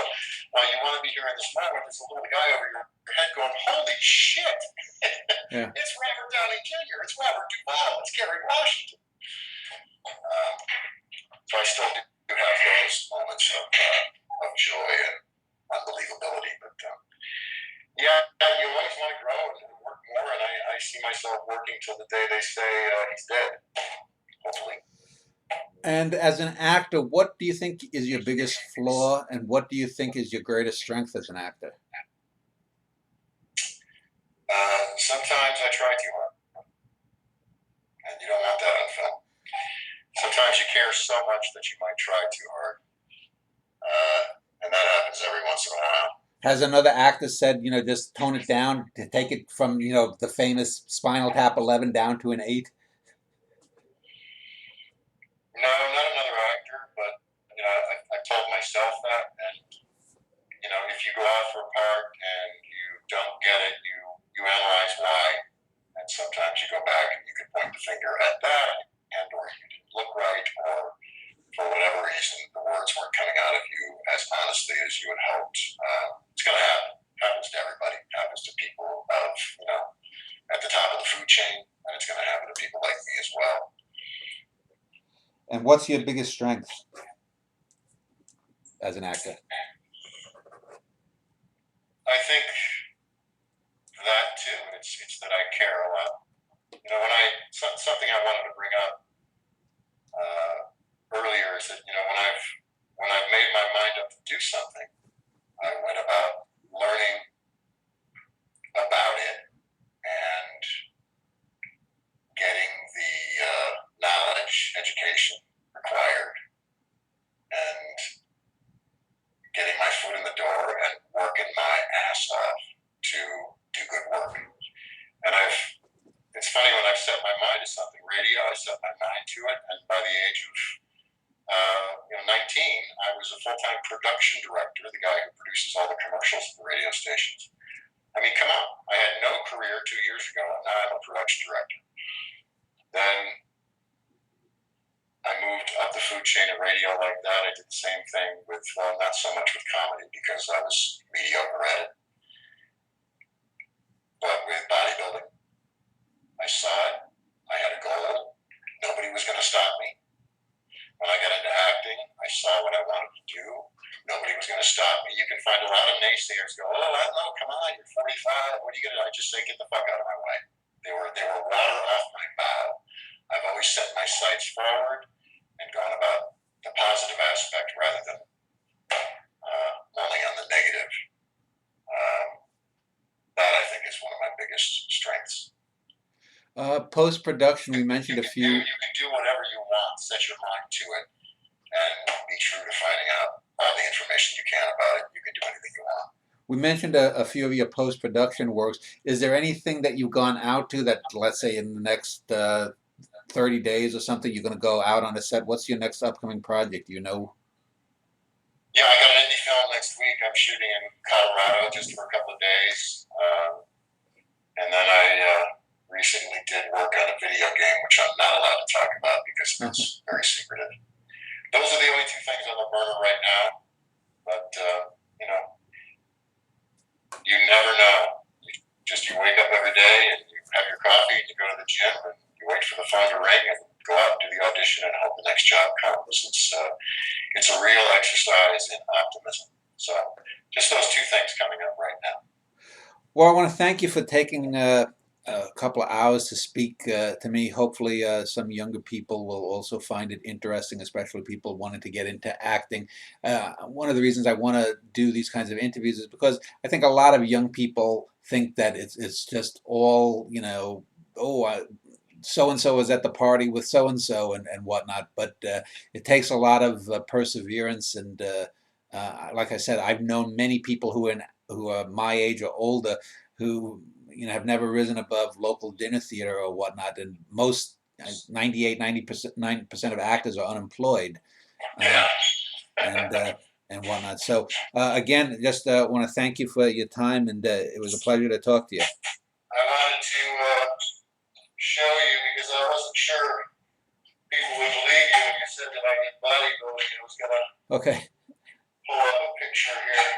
you want to be here in this moment. There's a little guy over your head going, "Holy shit! Yeah. It's Robert Downey Jr. It's Robert Duvall. It's Kerry Washington." So I still do have those moments of joy and unbelievability, but yeah, you always want to grow and work more, and I see myself working till the day they say he's dead. Hopefully. And as an actor, what do you think is your biggest flaw, and what do you think is your greatest strength as an actor? Sometimes I try too hard, and you don't want that on film. Sometimes you care so much that you might try too hard, and that happens every once in a while. Has another actor said, just tone it down, to take it from, the famous Spinal Tap 11 down to an 8? No, not another actor, but I've told myself that, and if you go out for a part and you don't get it, you analyze why, and sometimes you go back and you can point the finger at that, and or you didn't look right, or for whatever reason the words weren't coming out of you as honestly as you had hoped. It's going to happen. It happens to everybody. It happens to people of at the top of the food chain, and it's going to happen to people like me as well. And what's your biggest strength as an actor? I think that too. It's that I care a lot. Something I wanted to bring up earlier is that when I've made my mind up to do something, I went about learning about it and getting the knowledge, education required, and getting my foot in the door and working my ass off to do good work. And it's funny, when I've set my mind to something, radio, I set my mind to it, and by the age of 19, I was a full-time production director, the guy who produces all the commercials for the radio stations. I mean, come on, I had no career 2 years ago, and now I'm a production director. Then I moved up the food chain of radio like that. I did the same thing with, well, not so much with comedy because I was mediocre at it, but with bodybuilding. I saw it. I had a goal. Nobody was going to stop me. When I got into acting, I saw what I wanted to do. Nobody was going to stop me. You can find a lot of naysayers go, "Oh, I don't know, come on, you're 45. What are you going to do?" I just say, "Get the fuck out of my way." They were water off my bow. my sights forward and gone about the positive aspect rather than only on the negative. That I think is one of my biggest strengths. Post-production, we mentioned a few. You can do whatever you want, set your mind to it, and be true to finding out all the information you can about it. You can do anything you want. We mentioned a few of your post-production works. Is there anything that you've gone out to that, let's say, in the next 30 days or something, you're going to go out on a set? What's your next upcoming project? Do you know? Yeah, I got an indie film next week. I'm shooting in Colorado just for a couple of days. And then I recently did work on a video game, which I'm not allowed to talk about because it's very secretive. Those are the only two things on the burner right now. But, you know, you never know. You wake up every day and you have your coffee and you go to the gym and you wait for the phone to ring and go out and do the audition and hope the next job comes. It's a real exercise in optimism. So just those two things coming up right now. Well, I want to thank you for taking a couple of hours to speak to me. Hopefully some younger people will also find it interesting, especially people wanting to get into acting. One of the reasons I want to do these kinds of interviews is because I think a lot of young people think that it's just all, you know, so-and-so was at the party with so-and-so and whatnot. But it takes a lot of perseverance. And like I said, I've known many people who are my age or older who, you know, have never risen above local dinner theater or whatnot. And most 98, 90% of actors are unemployed. Yeah. And whatnot. So again, just want to thank you for your time, and it was a pleasure to talk to you. I wanted to show you because I wasn't sure people would believe you when you said that I did bodybuilding. I was gonna Okay. pull up a picture here.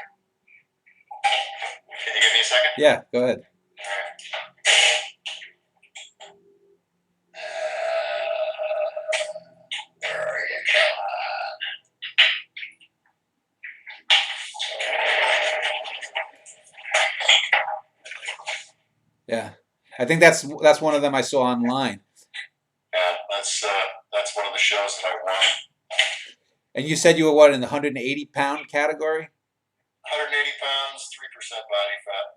Can you give me a second? Yeah, go ahead. Where are you? Come on. Yeah, I think that's one of them I saw online. Yeah, that's one of the shows that I won. And you said you were what, in the 180-pound category? 180 pounds, 3% body fat.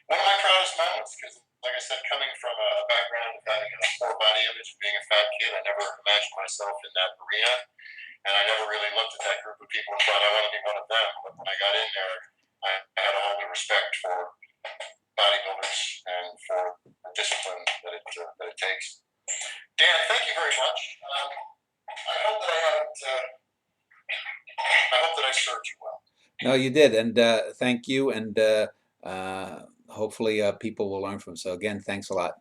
One of my proudest moments, because like I said, coming from a background of having a poor body image and being a fat kid, I never imagined myself in that arena. And I never really looked at that group of people and thought I want to be one of them. But when I got in there, I had a whole new respect for bodybuilders and for the discipline that it takes. Dan, thank you very much. I hope that I served you well. No, you did, and thank you, and hopefully people will learn from it. So again, thanks a lot.